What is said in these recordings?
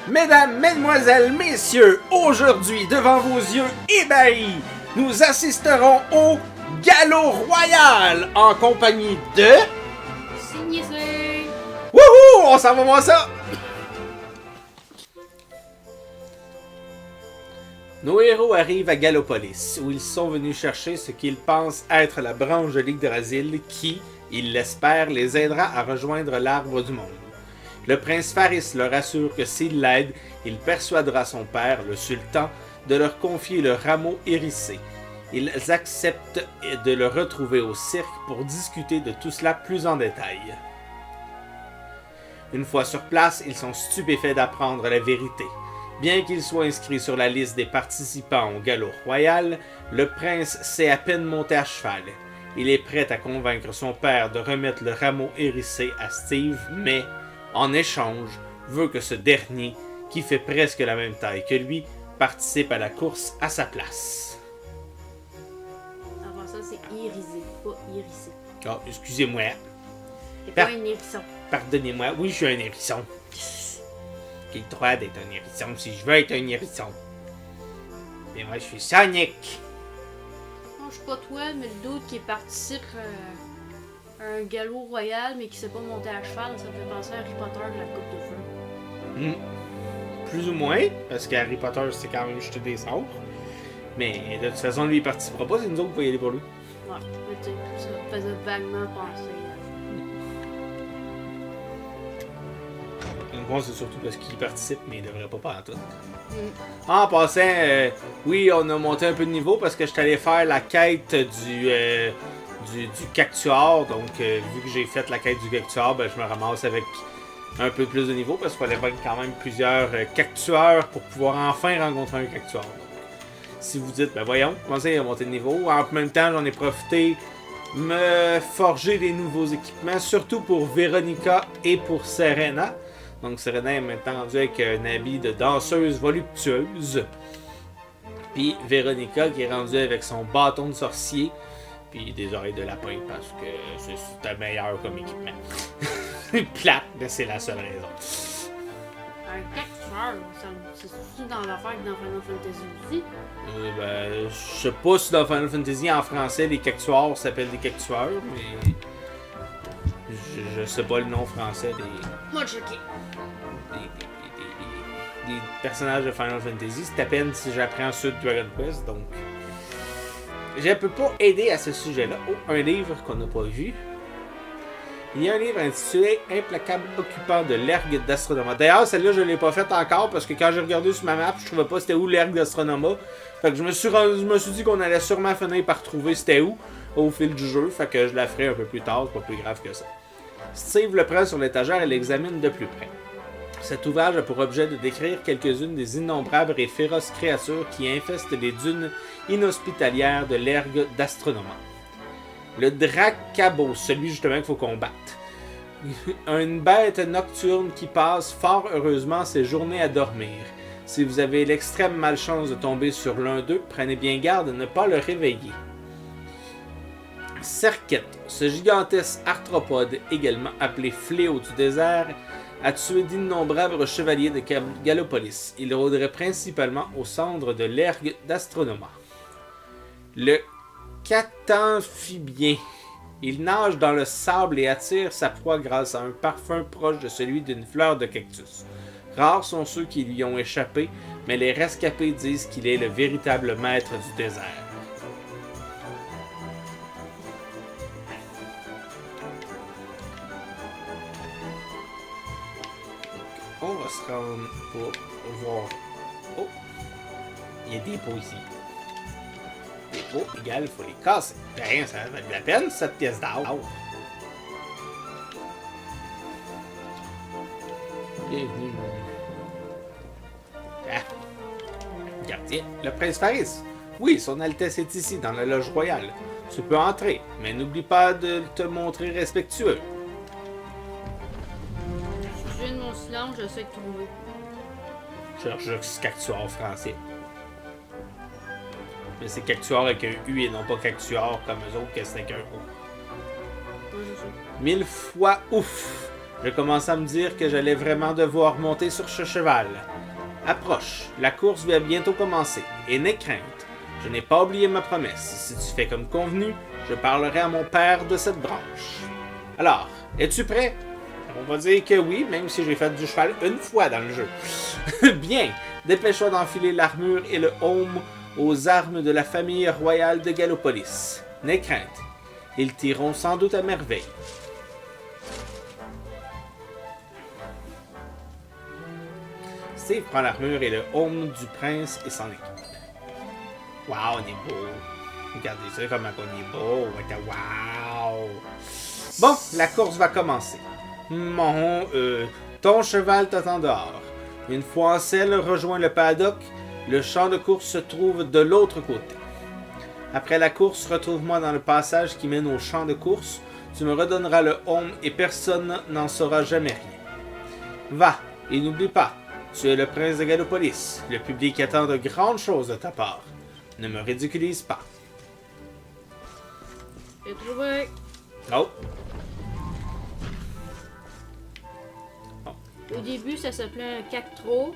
Mesdames, Mesdemoiselles, Messieurs, aujourd'hui, devant vos yeux ébahis, nous assisterons au Galop Royal en compagnie de... Signé. Wouhou! On s'en va voir ça! Nos héros arrivent à Galopolis, où ils sont venus chercher ce qu'ils pensent être la branche de l'Yggdrasil qui, ils l'espèrent, les aidera à rejoindre l'Arbre du Monde. Le prince Faris leur assure que s'il l'aide, il persuadera son père, le sultan, de leur confier le rameau hérissé. Ils acceptent de le retrouver au cirque pour discuter de tout cela plus en détail. Une fois sur place, ils sont stupéfaits d'apprendre la vérité. Bien qu'il soit inscrit sur la liste des participants au galop royal, le prince sait à peine monter à cheval. Il est prêt à convaincre son père de remettre le rameau hérissé à Steve, mais, en échange, veut que ce dernier, qui fait presque la même taille que lui, participe à la course à sa place. Avant ça, c'est irisé, pas hérissé. Oh, excusez-moi. C'est pas un hérisson. Pardonnez-moi, oui, je suis un hérisson. J'ai le droit d'être un hérisson si je veux être un hérisson. Mais moi, je suis Sonic. Non, je suis pas toi, mais le d'autre qui participe à un galop royal, mais qui sait pas monter à cheval, ça me fait penser à Harry Potter de la Coupe de Feu. Plus ou moins, parce qu'Harry Potter, c'est quand même jeter des sorts. Mais de toute façon, lui, il participera pas, c'est nous autres qui va y aller pour lui. Ouais, mais tu sais, ça me faisait vaguement penser. Moi, c'est surtout parce qu'il participe, mais il devrait pas en tout. En passant, oui, on a monté un peu de niveau parce que je suis allé faire la quête du cactuar. Donc, vu que j'ai fait la quête du cactuar, ben, je me ramasse avec un peu plus de niveau parce qu'il fallait vaincre quand même plusieurs cactuars pour pouvoir enfin rencontrer un cactuar. Donc, si vous dites, ben voyons, commencez à monter de niveau. En même temps, j'en ai profité me forger des nouveaux équipements, surtout pour Veronica et pour Serena. Donc Serena est maintenant rendue avec un habit de danseuse voluptueuse. Puis Veronica qui est rendue avec son bâton de sorcier. Puis des oreilles de lapin parce que c'est le meilleur comme équipement. Plate, mais c'est la seule raison. Un cactuar, c'est dans l'affaire que dans Final Fantasy aussi. Ben, je sais pas si dans Final Fantasy en français les cactuars s'appellent des cactuars, mais je sais pas le nom français des. Moi, choqué. Des personnages de Final Fantasy. C'est à peine si j'apprends ceux de Dragon Quest, donc je ne peux pas aider à ce sujet-là. Oh, un livre qu'on n'a pas vu. Il y a un livre intitulé Implacable occupant de l'ergue d'Astronoma. D'ailleurs, celle-là, je ne l'ai pas faite encore parce que quand j'ai regardé sur ma map, je trouvais pas c'était où l'ergue d'Astronoma. Fait que je me suis dit qu'on allait sûrement finir par trouver c'était où au fil du jeu. Fait que je la ferai un peu plus tard, c'est pas plus grave que ça. Steve le prend sur l'étagère et l'examine de plus près. Cet ouvrage a pour objet de décrire quelques-unes des innombrables et féroces créatures qui infestent les dunes inhospitalières de l'ergue d'Astronoma. Le Dracabo, celui justement qu'il faut combattre. Une bête nocturne qui passe fort heureusement ses journées à dormir. Si vous avez l'extrême malchance de tomber sur l'un d'eux, prenez bien garde de ne pas le réveiller. Serquette, ce gigantesque arthropode, également appelé fléau du désert, a tué d'innombrables chevaliers de Galopolis. Il rôderait principalement au centre de l'ergue d'Astronoma. Le Catamphibien. Il nage dans le sable et attire sa proie grâce à un parfum proche de celui d'une fleur de cactus. Rares sont ceux qui lui ont échappé, mais les rescapés disent qu'il est le véritable maître du désert. On va se rendre pour voir. Oh! Il y a des pots ici. Des pots égales, il faut les casser. Ben, ça va de la peine, cette pièce d'or. Bienvenue. Ah! Gardien, le prince Faris. Oui, son Altesse est ici, dans la loge royale. Tu peux entrer, mais n'oublie pas de te montrer respectueux. Excusez mon silence, j'essaie de trouver. Cherche cactuar français. Mais c'est cactuar avec un U et non pas cactuar comme eux autres que c'est avec un O. 1000 fois ouf! Je commençais à me dire que j'allais vraiment devoir monter sur ce cheval. Approche, la course va bientôt commencer, et n'aie crainte, je n'ai pas oublié ma promesse. Si tu fais comme convenu, je parlerai à mon père de cette branche. Alors, es-tu prêt? On va dire que oui, même si j'ai fait du cheval une fois dans le jeu. Bien, dépêche-toi d'enfiler l'armure et le aume aux armes de la famille royale de Gallopolis. N'aie crainte, ils tireront sans doute à merveille. Steve prend l'armure et le aume du prince et s'en équipe. Waouh, on est beau. Regardez ça comment on est beau. Waouh. Bon, la course va commencer. Ton cheval t'attend dehors. Une fois en selle, rejoins le paddock. Le champ de course se trouve de l'autre côté. Après la course, retrouve-moi dans le passage qui mène au champ de course. Tu me redonneras le aume et personne n'en saura jamais rien. Va, et n'oublie pas, tu es le prince de Gallopolis. Le public attend de grandes choses de ta part. Ne me ridiculise pas. J'ai trouvé. Oh. Au début, ça s'appelait un cactro.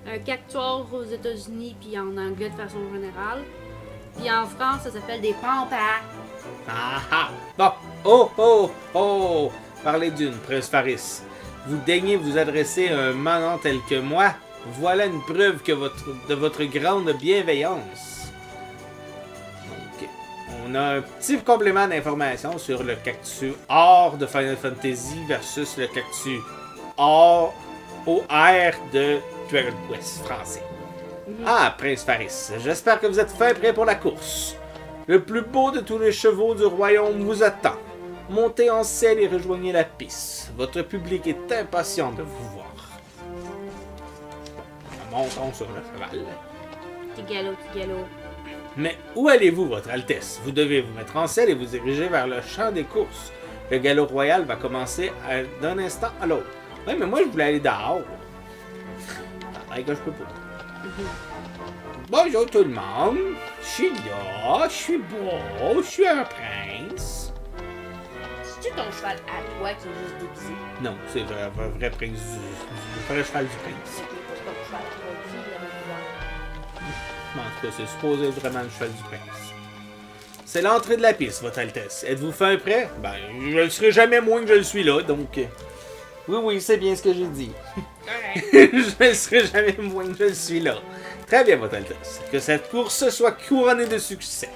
Un cactuar aux États-Unis, puis en anglais de façon générale. Puis en France, ça s'appelle des pampas. Ah ah! Bon! Oh oh oh! Parlez d'une, prince Faris. Vous daignez vous adresser à un manant tel que moi? Voilà une preuve de votre grande bienveillance. Donc, on a un petit complément d'information sur le cactus or de Final Fantasy versus le cactus or OR de Dragon Quest français. Ah, prince Faris, j'espère que vous êtes fin prêt pour la course. Le plus beau de tous les chevaux du royaume vous attend. Montez en selle et rejoignez la piste. Votre public est impatient de vous voir. Montons sur le cheval. Petit galop. Mais où allez-vous, votre Altesse? Vous devez vous mettre en selle et vous diriger vers le champ des courses. Le galop royal va commencer d'un instant à l'autre. Oui, mais moi, je voulais aller dehors. Que je peux pas. Bonjour tout le monde. Je suis là, je suis beau, je suis un prince. C'est-tu ton cheval à toi qui est juste déguisé? Non, c'est un vrai prince du vrai cheval du prince. Ok, c'est pas ton cheval à toi aussi, il y a En tout cas, c'est supposé être vraiment le cheval du prince. C'est l'entrée de la piste, votre Altesse. Êtes-vous fin prêt? Ben, je ne serai jamais moins que je le suis là, donc... Oui, c'est bien ce que j'ai dit. Je ne serai jamais moins que je le suis là. Très bien, votre Altesse. Que cette course soit couronnée de succès.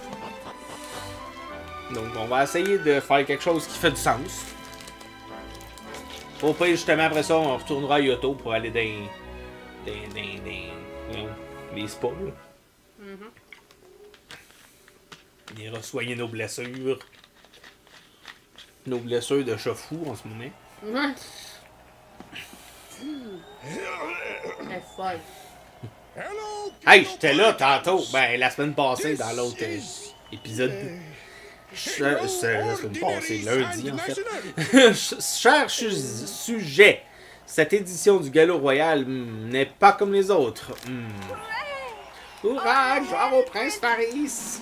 Donc, on va essayer de faire quelque chose qui fait du sens. Au pire, justement, après ça, on retournera à Yoto pour aller dans les spas. On ira soigner nos blessures. Nos blessures de chat fou en ce moment. C'est folle. Hey, j'étais là tantôt. Ben, la semaine passée, dans l'autre épisode. La semaine passée, lundi, en fait. Cher sujet, cette édition du Galop Royal n'est pas comme les autres. Hurrah, gloire au prince Faris!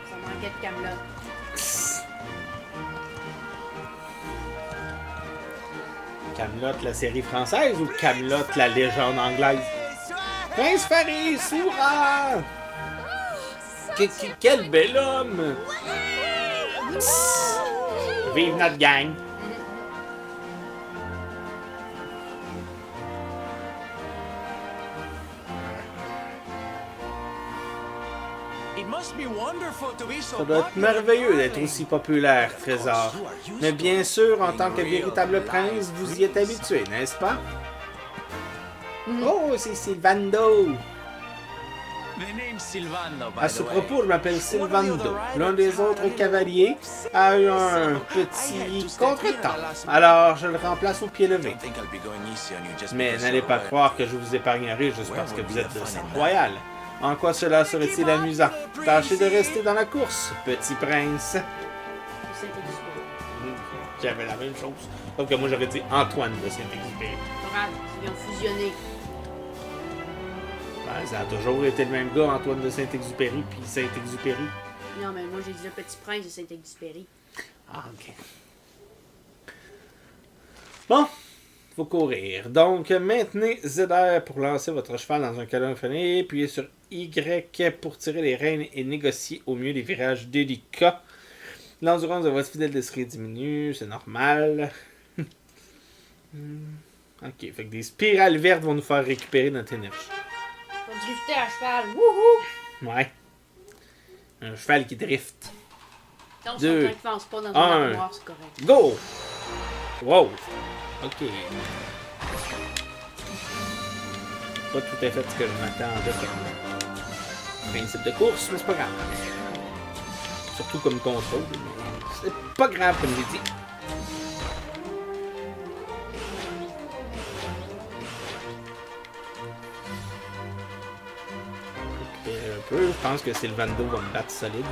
Ça manquait de Camelot. Camelot, la série française, ou Camelot, la légende anglaise? Prince Faris, hurrah! Quel bel homme! Vive notre gang! Ça doit être merveilleux d'être aussi populaire, Trésor. Mais bien sûr, en tant que véritable prince, vous y êtes habitué, n'est-ce pas? Oh, c'est Sylvando! À ce propos, je m'appelle Sylvando. L'un des autres cavaliers a eu un petit contretemps. Alors, je le remplace au pied levé. Mais n'allez pas croire que je vous épargnerai juste parce que vous êtes de sang royal. En quoi cela serait-il amusant? Tâchez de rester dans la course, petit prince. J'avais la même chose. Sauf que moi, j'aurais dit Antoine de Saint-Exupéry. Ils ont fusionné. Ben, ça a toujours été le même gars, Antoine de Saint-Exupéry, puis Saint-Exupéry. Non, mais moi j'ai dit le petit prince de Saint-Exupéry. Ah, ok. Bon, faut courir. Donc, maintenez ZR pour lancer votre cheval dans un cadran freiné, appuyez sur Y pour tirer les rênes et négocier au mieux les virages délicats. L'endurance de votre fidèle d'esprit diminue, c'est normal. Ok, fait que des spirales vertes vont nous faire récupérer notre énergie. Faut drifter à cheval. Wouhou! Ouais. Un cheval qui drift. Donc, Deux. si on ne pense pas dans Un. un noir, c'est correct. Go! Wow! Ok. Pas tout à fait ce que je m'attendais comme principe de course, mais c'est pas grave. Surtout comme contrôle. C'est pas grave, comme j'ai dit. Un peu, je pense que Sylvando va me battre solide.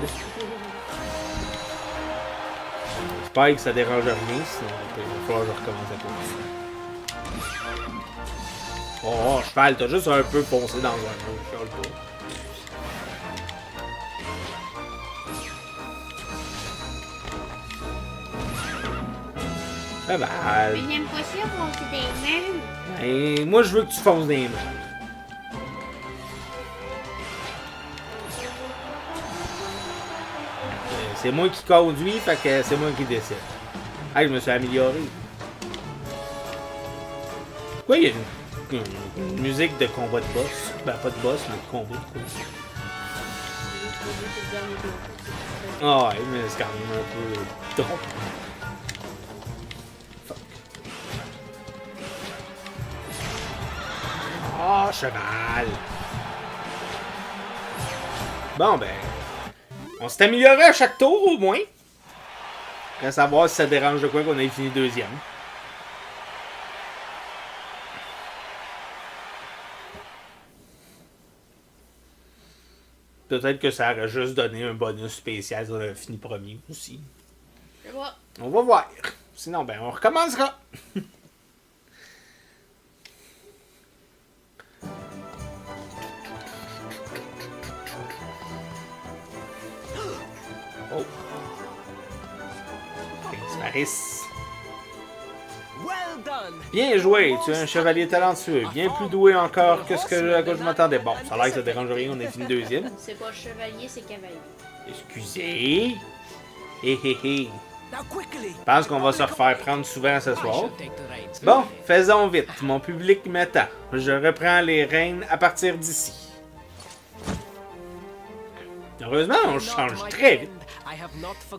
J'espère que ça dérange rien, sinon il va falloir que je recommence à course. Oh, cheval, t'as juste un peu foncé dans un mur, je chiale pas. Ça va. Mais j'aime pas ça, foncer des murs. Ben, moi, je veux que tu fonces dans les murs. C'est moi qui conduis, fait que c'est moi qui décide. Ah, je me suis amélioré. Pourquoi il y a une musique de combat de boss? Ben, pas de boss, mais de combat de boss. Ah ouais, mais c'est quand même un peu drôle. Fuck. Oh, cheval! Bon, ben... On s'est amélioré à chaque tour, au moins. À savoir si ça dérange de quoi qu'on ait fini deuxième. Peut-être que ça aurait juste donné un bonus spécial si on avait fini premier aussi. Je vois. On va voir. Sinon, ben, on recommencera. Oh. Prince Paris. Bien joué, tu es un chevalier talentueux, bien plus doué encore que ce que je m'attendais. Bon, ça a l'air que ça dérange rien, on est fini deuxième. C'est pas chevalier, c'est cavalier. Excusez. Hé hé hé. Je pense qu'on va se refaire prendre souvent ce soir. Bon, faisons vite, mon public m'attend. Je reprends les rênes à partir d'ici. Heureusement, on change très vite.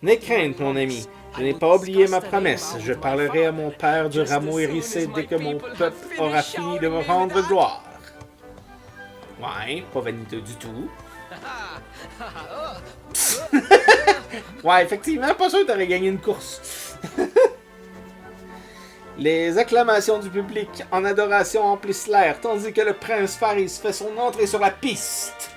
N'aie crainte, mon ami. Je n'ai pas oublié ma promesse. Je parlerai à mon père du rameau hérissé dès que mon peuple aura fini de me rendre gloire. Ouais, pas vaniteux du tout. Ouais, effectivement, pas sûr que t'aurais gagné une course. Les acclamations du public en adoration emplissent l'air, tandis que le prince Faris fait son entrée sur la piste.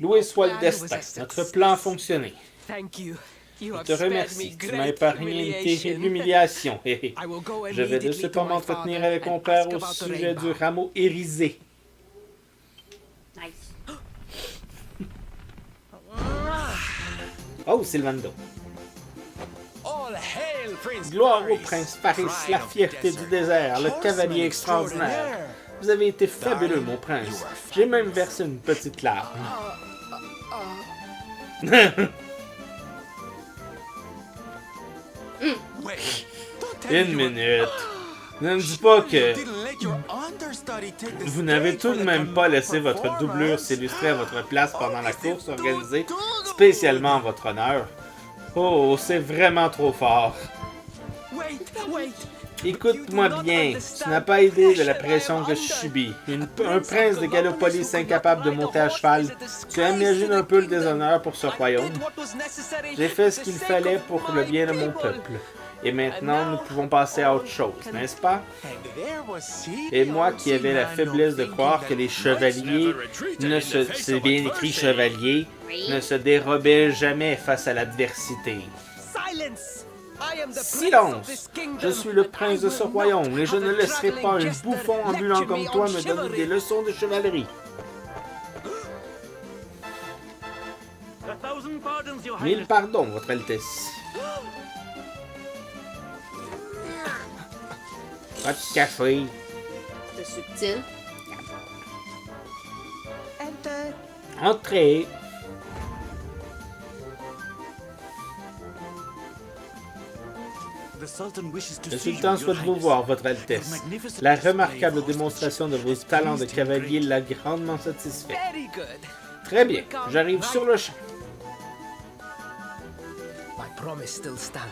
Loué soit le destin. Notre plan a fonctionné. Je te remercie. Tu m'as épargné une terrible humiliation. Je vais de ce pas m'entretenir avec mon père au sujet du rameau irisé. Nice. Oh, Sylvando. Gloire au prince Faris, la fierté du désert, le cavalier extraordinaire. Vous avez été fabuleux, mon prince. J'ai même versé une petite larme. Une minute. Ne me dis pas que vous n'avez tout de même pas laissé votre doublure s'illustrer à votre place pendant la course organisée spécialement en votre honneur. Oh, c'est vraiment trop fort. Écoute-moi bien, tu n'as pas idée de la pression que je subis. Un prince de Galopolis incapable de monter à cheval. Tu imagines un peu le déshonneur pour ce royaume. J'ai fait ce qu'il fallait pour le bien de mon peuple. Et maintenant, nous pouvons passer à autre chose, n'est-ce pas? Et moi qui avais la faiblesse de croire que les chevaliers c'est bien écrit chevalier, ne se dérobaient jamais face à l'adversité. Silence! Je suis le prince de ce royaume et je ne laisserai pas un bouffon ambulant comme toi me donner des leçons de chevalerie. 1000 pardons, votre Altesse. Pas de café. C'est subtil. Entrez. Le sultan souhaite vous voir, votre Altesse. La remarquable démonstration de vos talents de cavalier l'a grandement satisfait. Très bien, j'arrive sur le champ.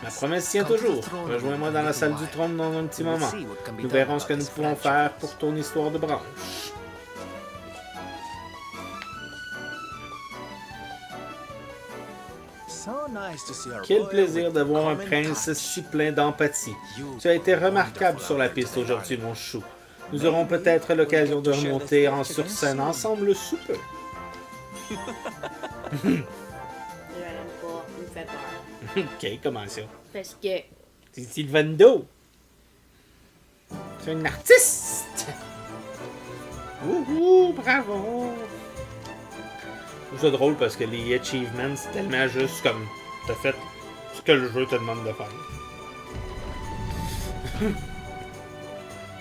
Ma promesse tient toujours. Rejoins-moi dans la salle du trône dans un petit moment. Nous verrons ce que nous pouvons faire pour ton histoire de branche. Quel plaisir de voir un prince si plein d'empathie. Tu as été remarquable sur la piste aujourd'hui, mon chou. Nous aurons peut-être l'occasion de remonter sur scène ensemble sous peu. Je l'aime pas, il me fait peur. Ok, comment ça? Parce que. C'est Sylvando. C'est un artiste. Wouhou, bravo. Je trouve ça drôle parce que les achievements, c'est tellement juste comme t'as fait ce que le jeu te demande de faire.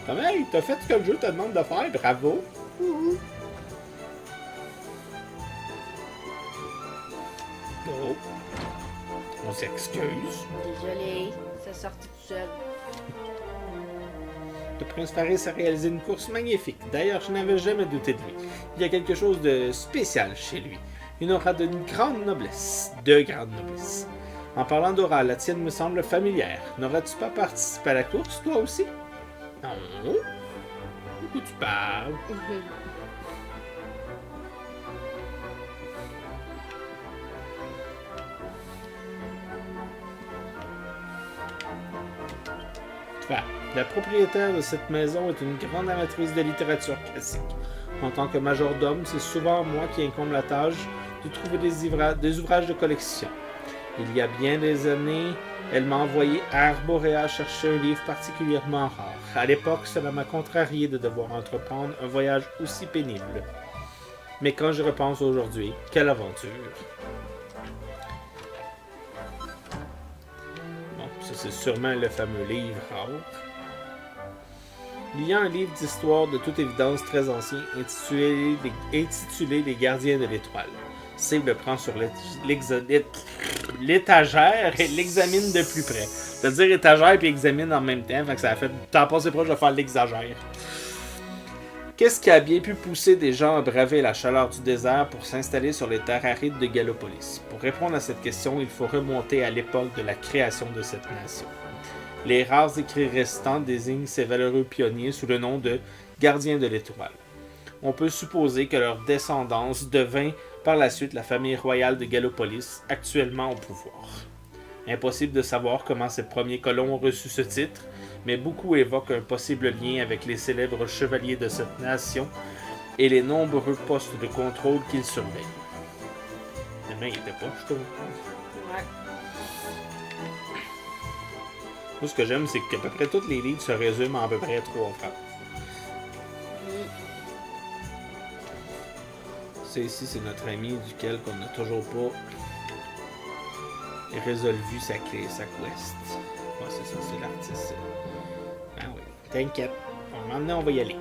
Comme hey, t'as fait ce que le jeu te demande de faire, bravo. Oh. On s'excuse. Désolé, ça sortit tout seul. Le prince Faris a réalisé une course magnifique. D'ailleurs, je n'avais jamais douté de lui. Il y a quelque chose de spécial chez lui. Une aura d'une grande noblesse. De grande noblesse. En parlant d'aura, la tienne me semble familière. N'aurais-tu pas participé à la course, toi aussi? Non. De quoi tu parles? La propriétaire de cette maison est une grande amatrice de littérature classique. En tant que majordome, c'est souvent moi qui incombe la tâche de trouver des ouvrages de collection. Il y a bien des années, elle m'a envoyé à Arborea chercher un livre particulièrement rare. À l'époque, cela m'a contrarié de devoir entreprendre un voyage aussi pénible. Mais quand je repense aujourd'hui, quelle aventure! Bon, ça c'est sûrement le fameux livre rare. Il y a un livre d'histoire de toute évidence très ancien intitulé Les Gardiens de l'Étoile. Steve le prend sur l'étagère et l'examine de plus près. C'est-à-dire étagère puis examine en même temps, fait que ça a fait t'en passer proche de faire l'exagère. Qu'est-ce qui a bien pu pousser des gens à braver la chaleur du désert pour s'installer sur les terres arides de Gallopolis? Pour répondre à cette question, il faut remonter à l'époque de la création de cette nation. Les rares écrits restants désignent ces valeureux pionniers sous le nom de gardiens de l'Étoile. On peut supposer que leur descendance devint par la suite la famille royale de Gallopolis, actuellement au pouvoir. Impossible de savoir comment ces premiers colons ont reçu ce titre, mais beaucoup évoquent un possible lien avec les célèbres chevaliers de cette nation et les nombreux postes de contrôle qu'ils surveillent. Finalement, il était pas, je trouve. Ouais. Moi, ce que j'aime, c'est qu'à peu près tous les livres se résument en à peu près 3 phrases. Ça ici, c'est notre ami duquel on n'a toujours pas résolu sa quest. Ouais, c'est ça, c'est l'artiste. Ah oui, t'inquiète. Maintenant, on va y aller.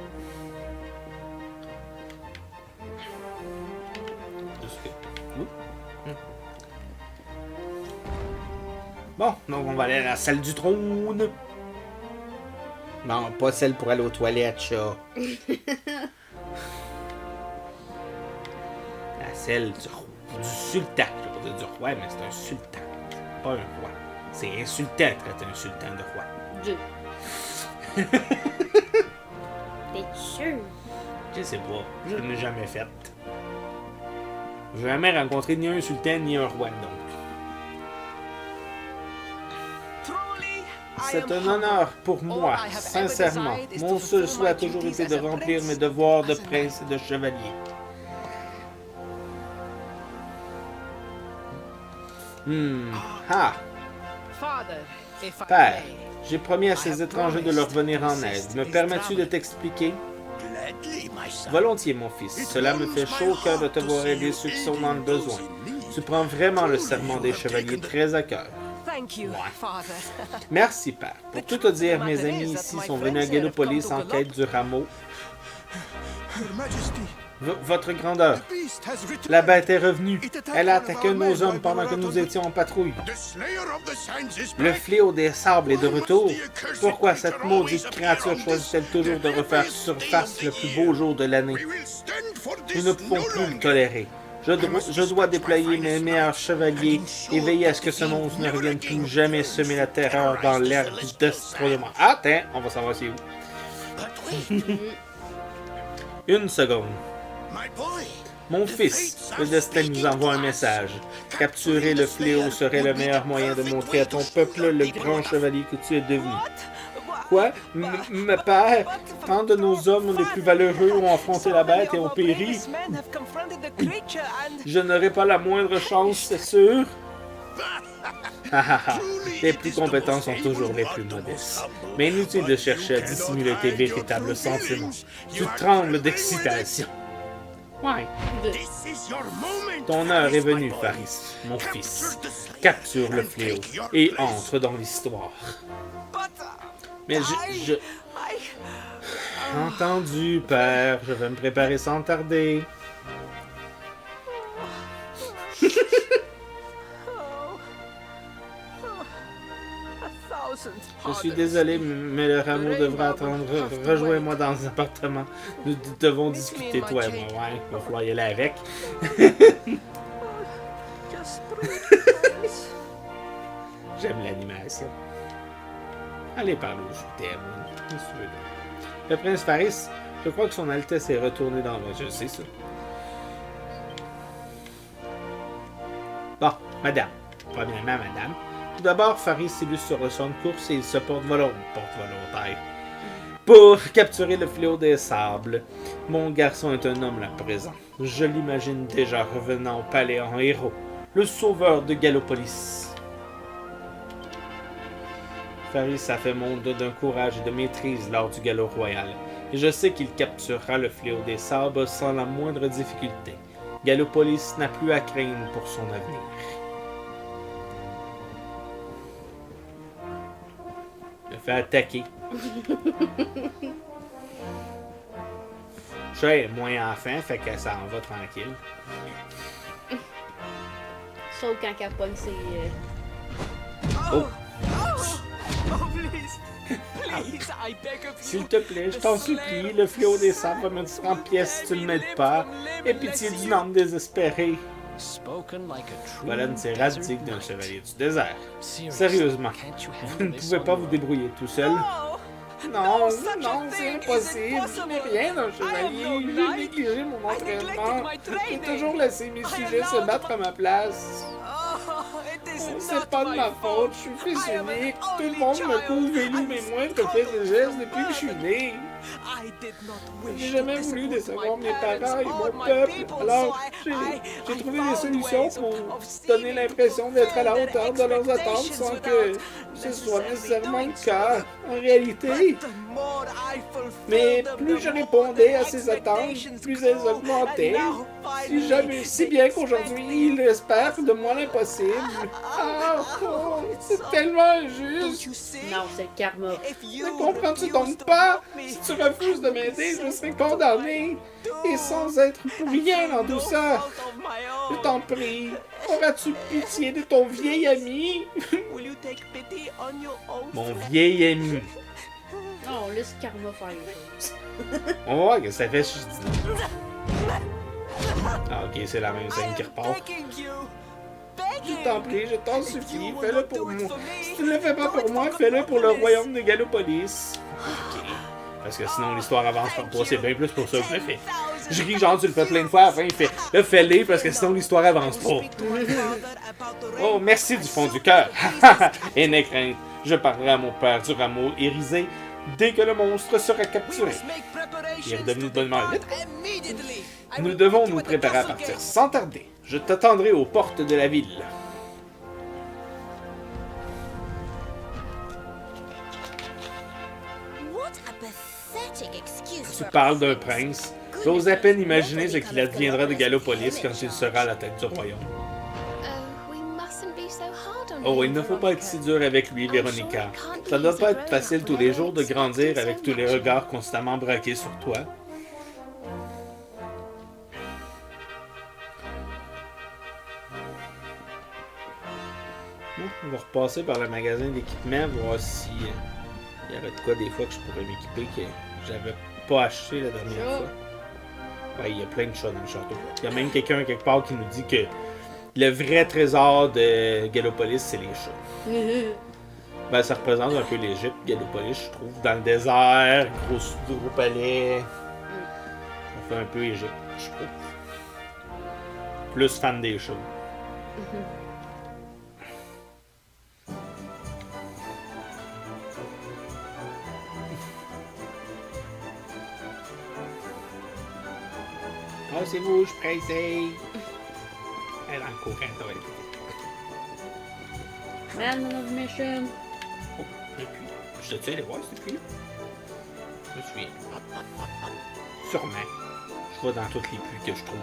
Bon, donc on va aller à la salle du trône. Non, pas celle pour aller aux toilettes, chat. La celle du sultan. Je vais pas dire du roi, mais c'est un sultan. Pas un roi. C'est insultant de traiter un sultan de roi. Dieu. T'es sûr? Je sais pas. Je ne l'ai jamais fait. Je n'ai jamais rencontré ni un sultan ni un roi, donc. C'est un honneur pour moi, sincèrement. Mon seul souhait a toujours été de remplir mes devoirs de prince et de chevalier. Père, j'ai promis à ces étrangers de leur venir en aide. Me permets-tu de t'expliquer? Volontiers, mon fils. Cela me fait chaud au cœur de te voir aider ceux qui sont dans le besoin. Tu prends vraiment le serment des chevaliers très à cœur. Merci, Père. Pour tout te dire, mes amis ici sont venus à Gallopolis en quête du rameau. Votre grandeur, la bête est revenue. Elle a attaqué nos hommes pendant que nous étions en patrouille. Le fléau des sables est de retour. Pourquoi cette maudite créature choisit-elle toujours de refaire surface le plus beau jour de l'année? Nous ne pouvons plus le tolérer. Je dois déployer mes meilleurs chevaliers et veiller à ce que ce monstre ne revienne plus jamais semer la terreur dans l'air du destrôlement. Attends, on va savoir c'est où. Une seconde. Mon fils, le destin nous envoie un message. Capturer le fléau serait le meilleur moyen de montrer à ton peuple le grand chevalier que tu es devenu. Quoi? Me père, tant de nos hommes les plus valeureux ont affronté la bête et ont péri. Je n'aurai pas la moindre chance, c'est sûr. Les plus compétents sont toujours les plus modestes. Mais inutile de chercher à dissimuler tes véritables sentiments. Tu trembles d'excitation. Ouais. Ton heure est venue, Faris, mon fils. Capture le fléau et entre dans l'histoire. Mais je... Entendu, père. Je vais me préparer sans tarder. Je suis désolé, mais le rameau devra attendre. Rejoins-moi dans l'appartement. Nous devons discuter, toi et moi. Ouais, il va falloir y aller avec. J'aime l'animation. Allez par là, je t'aime. Le prince Faris, je crois que son Altesse est retournée dans le... Je sais ça. Bon, madame. Premièrement, madame. Tout d'abord, Faris s'illustre sur le champ de course et il se porte volontaire. Pour capturer le fléau des sables. Mon garçon est un homme là présent. Je l'imagine déjà revenant au palais en héros. Le sauveur de Gallopolis. Faris a fait montre d'un courage et de maîtrise lors du galop royal, et je sais qu'il capturera le fléau des sables sans la moindre difficulté. Gallopolis n'a plus à craindre pour son avenir. Il me fait attaquer. Je suis moins enfant, fait que ça en va tranquille. Sauf quand elle pogne ses... Oh! S'il te plaît, je t'en supplie, le fléau des sables va me tirer en pièces si tu ne m'aides pas. Aie pitié d'une âme désespérée. Voilà une tirade digne d'un chevalier du désert. Sérieusement, vous ne pouvez pas vous débrouiller tout seul? Non, c'est impossible. Je n'ai rien d'un chevalier. J'ai négligé mon entraînement. J'ai toujours laissé mes sujets se battre à ma place. C'est pas de ma faute, je suis fils unique. Tout le monde me couvre et loue mes moindres faits et gestes depuis que je suis né. Je n'ai jamais voulu décevoir mes parents et mon peuple. Alors, j'ai trouvé des solutions pour donner l'impression d'être à la hauteur de leurs attentes sans que ce soit nécessairement le cas en réalité. Mais plus je répondais à ces attentes, plus elles augmentaient. Si bien qu'aujourd'hui, ils espèrent de moi l'impossible. C'est tellement injuste. Non, c'est le karma. Ne comprends-tu donc pas? Si tu refuses de m'aider, je serai condamné. Et sans être pour rien en douceur. Je t'en prie, auras-tu pitié de ton vieil ami? Mon vieil ami. Non, laisse karma faire les choses. On va voir ce que ça fait si je dis non. Ah, ok, c'est la même scène qui repart. Je t'en prie, je t'en supplie, fais-le pour moi. Si tu ne le fais pas pour moi, fais-le pour le royaume de Gallopolis. Ok. Parce que sinon l'histoire avance pas. C'est bien plus pour ça que je le fais. Je ris genre tu le fais plein de fois, à la fin il fait le fais-le parce que sinon l'histoire avance pas. Oh, merci du fond du cœur. Et n'aie crainte, je parlerai à mon père du rameau irisé dès que le monstre sera capturé. Il est redevenu de bonne humeur vite. Nous devons nous préparer à partir sans tarder. Je t'attendrai aux portes de la ville. parle d'un prince. J'ose à peine imaginer ce qu'il adviendra de Gallopolis quand il sera à la tête du royaume. Oh, il ne faut pas être si dur avec lui, Véronica. Ça ne doit pas être facile tous les jours de grandir avec tous les regards constamment braqués sur toi. On va repasser par le magasin d'équipement, voir si il y aurait de quoi des fois que je pourrais m'équiper que j'avais pas acheté la dernière fois. Ouais, il y a plein de chats dans le château. Il y a même quelqu'un quelque part qui nous dit que le vrai trésor de Gallopolis, c'est les chats. Ben, ça représente un peu l'Égypte, Gallopolis, je trouve. Dans le désert, gros palais. Ça fait un peu Égypte, je trouve. Plus fan des chats. Oh, c'est vous, je suis pressé. Elle est dans le courant, ça va être. Man of Mission. Oh, un puits. Je te allé voir ce puits-là? Je me souviens. Sûrement. Je vais dans tous les puits que je trouve.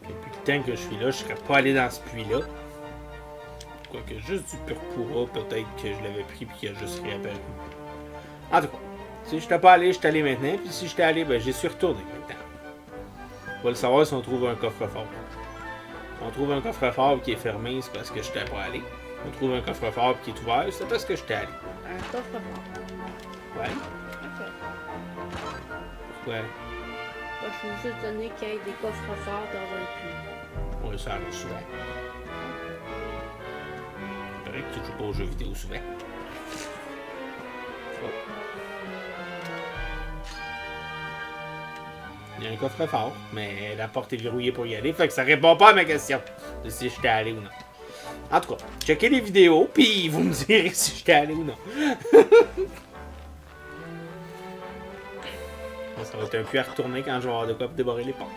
Depuis le temps que je suis là, je serais pas allé dans ce puits-là. Quoique juste du purpura, peut-être que je l'avais pris puis qu'il a juste réapparu. En tout cas, si je n'étais pas allé, je suis allé maintenant. Puis si j'étais allé, ben j'y suis retourné maintenant. On va le savoir si on trouve un coffre-fort. Si on trouve un coffre-fort qui est fermé, c'est parce que je n'étais pas allé. Si on trouve un coffre-fort qui est ouvert, c'est parce que j'étais allé. Un coffre-fort. Ouais. Ok. Pourquoi? Moi, je suis juste donné qu'il y ait des coffres-forts dans un puits. On le sait souvent. C'est vrai que tu joues pas aux jeux vidéo souvent. Oh. Il y a un coffre-fort, mais la porte est verrouillée pour y aller, fait que ça répond pas à ma question de si j'étais allé ou non. En tout cas, checkez les vidéos, puis vous me direz si j'étais allé ou non. Ça va être un peu à retourner quand je vais avoir de quoi pour débarrer les portes.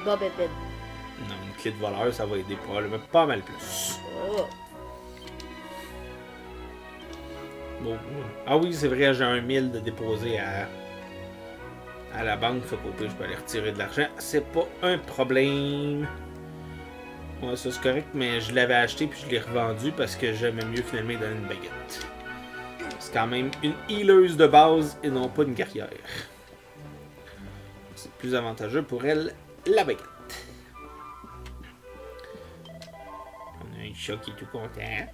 Bob et Ben. Non, une clé de voleur, ça va aider probablement pas mal plus. Oh. Bon. Ah oui, c'est vrai, j'ai un 1000 de déposer à la banque, fait qu'au pire, je peux aller retirer de l'argent. C'est pas un problème. Ouais, ça c'est correct, mais je l'avais acheté puis je l'ai revendu parce que j'aimais mieux finalement donner une baguette. C'est quand même une healeuse de base et non pas une guerrière. C'est plus avantageux pour elle, la baguette. On a un chat qui est tout content.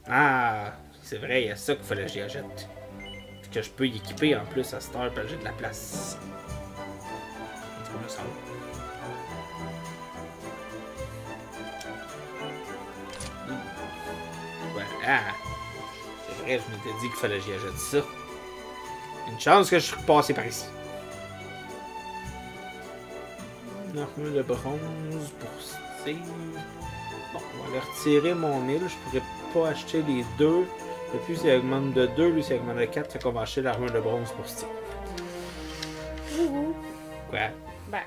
Ah, c'est vrai, il y a ça qu'il fallait que j'y achète. Puis que je peux y équiper en plus à cette heure parce que j'ai de la place. Ça me semble. Voilà. C'est vrai, je m'étais dit qu'il fallait que j'y achète ça. Une chance que je suis repassé par ici. Une armure de bronze pour Steve. Bon, on va aller retirer mon île. Je pourrais pas acheter les deux. Et puis, s'il augmente de 2, lui, s'il augmente de 4, fait qu'on va acheter l'armure de bronze pour Steve. Quoi? Ben.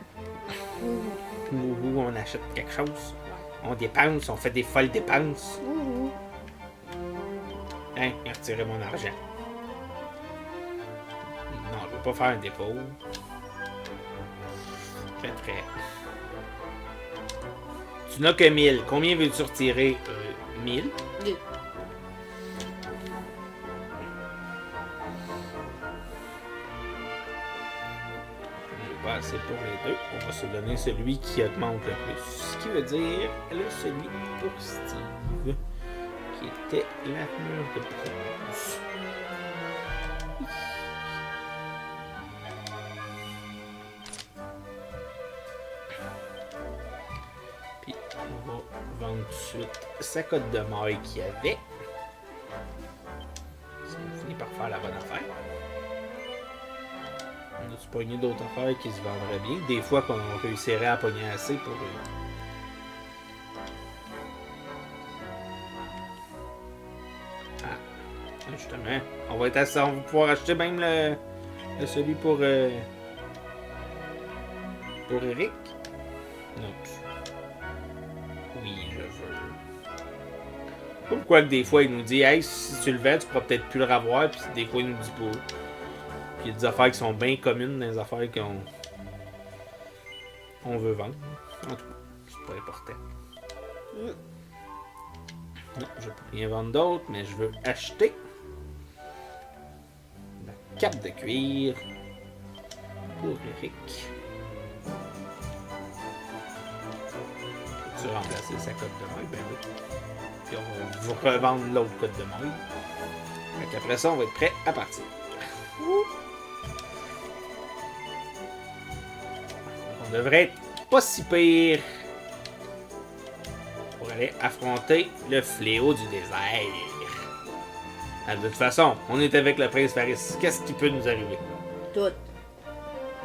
Ouhou, on achète quelque chose. On dépense, on fait des folles dépenses. Hein, il a retiré mon argent. Non, je veux pas faire un dépôt. Je suis prêt. Tu n'as que 1000. Combien veux-tu retirer? 1000? 2. Pas assez pour les deux. On va se donner celui qui augmente le plus. Ce qui veut dire celui pour Steve. Qui était l'armure de bronze. Puis on va vendre tout de suite sa cote de maille qu'il y avait. Ça on finit par faire la bonne affaire. On a-tu pogné d'autres affaires qui se vendraient bien? Des fois qu'on réussirait à pogner assez pour... Ah, justement. On va être assez... On va pouvoir acheter même celui pour Eric. Non, Pourquoi que des fois il nous dit hey, si tu le vends, tu pourras peut-être plus le revoir, puis des fois il nous dit pas. Puis il y a des affaires qui sont bien communes dans les affaires qu'on veut vendre. En tout cas, c'est pas important. Non, je peux rien vendre d'autre, mais je veux acheter la cape de cuir pour Eric. Peux-tu remplacer sa cote de maille? Ben oui. Puis on va revendre l'autre cote de maille. Fait qu'après ça, on va être prêt à partir. On devrait être pas si pire pour aller affronter le fléau du désert. De toute façon, on est avec le prince Faris. Qu'est-ce qui peut nous arriver? Tout.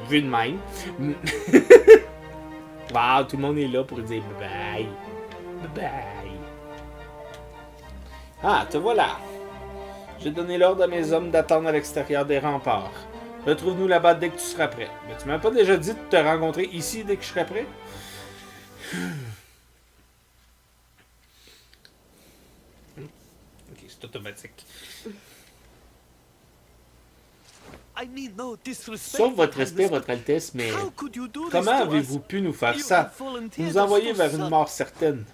Vu de même. Wow, tout le monde est là pour dire bye bye. Bye bye. Ah, te voilà. J'ai donné l'ordre à mes hommes d'attendre à l'extérieur des remparts. Retrouve-nous là-bas dès que tu seras prêt. Mais tu m'as pas déjà dit de te rencontrer ici dès que je serai prêt? Ok, c'est automatique. Sauf votre respect, votre Altesse, mais comment avez-vous pu nous faire ça? Vous nous envoyer vers une mort certaine.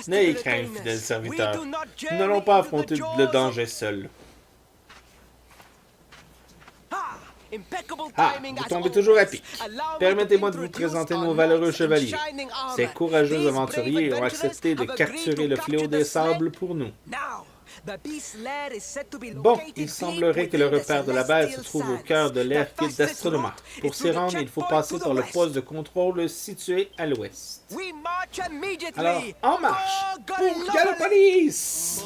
N'ayez crainte, fidèle serviteur. Nous n'allons pas affronter le danger seul. Ah, vous tombez toujours à pic. Permettez-moi de vous présenter nos valeureux chevaliers. Ces courageux aventuriers ont accepté de capturer le fléau des sables pour nous. Bon, il semblerait que le repère de la bête se trouve au cœur de l'aire d'Astronoma. Pour s'y rendre, il faut passer par le poste de contrôle situé à l'ouest. Alors, en marche pour Gallopolis!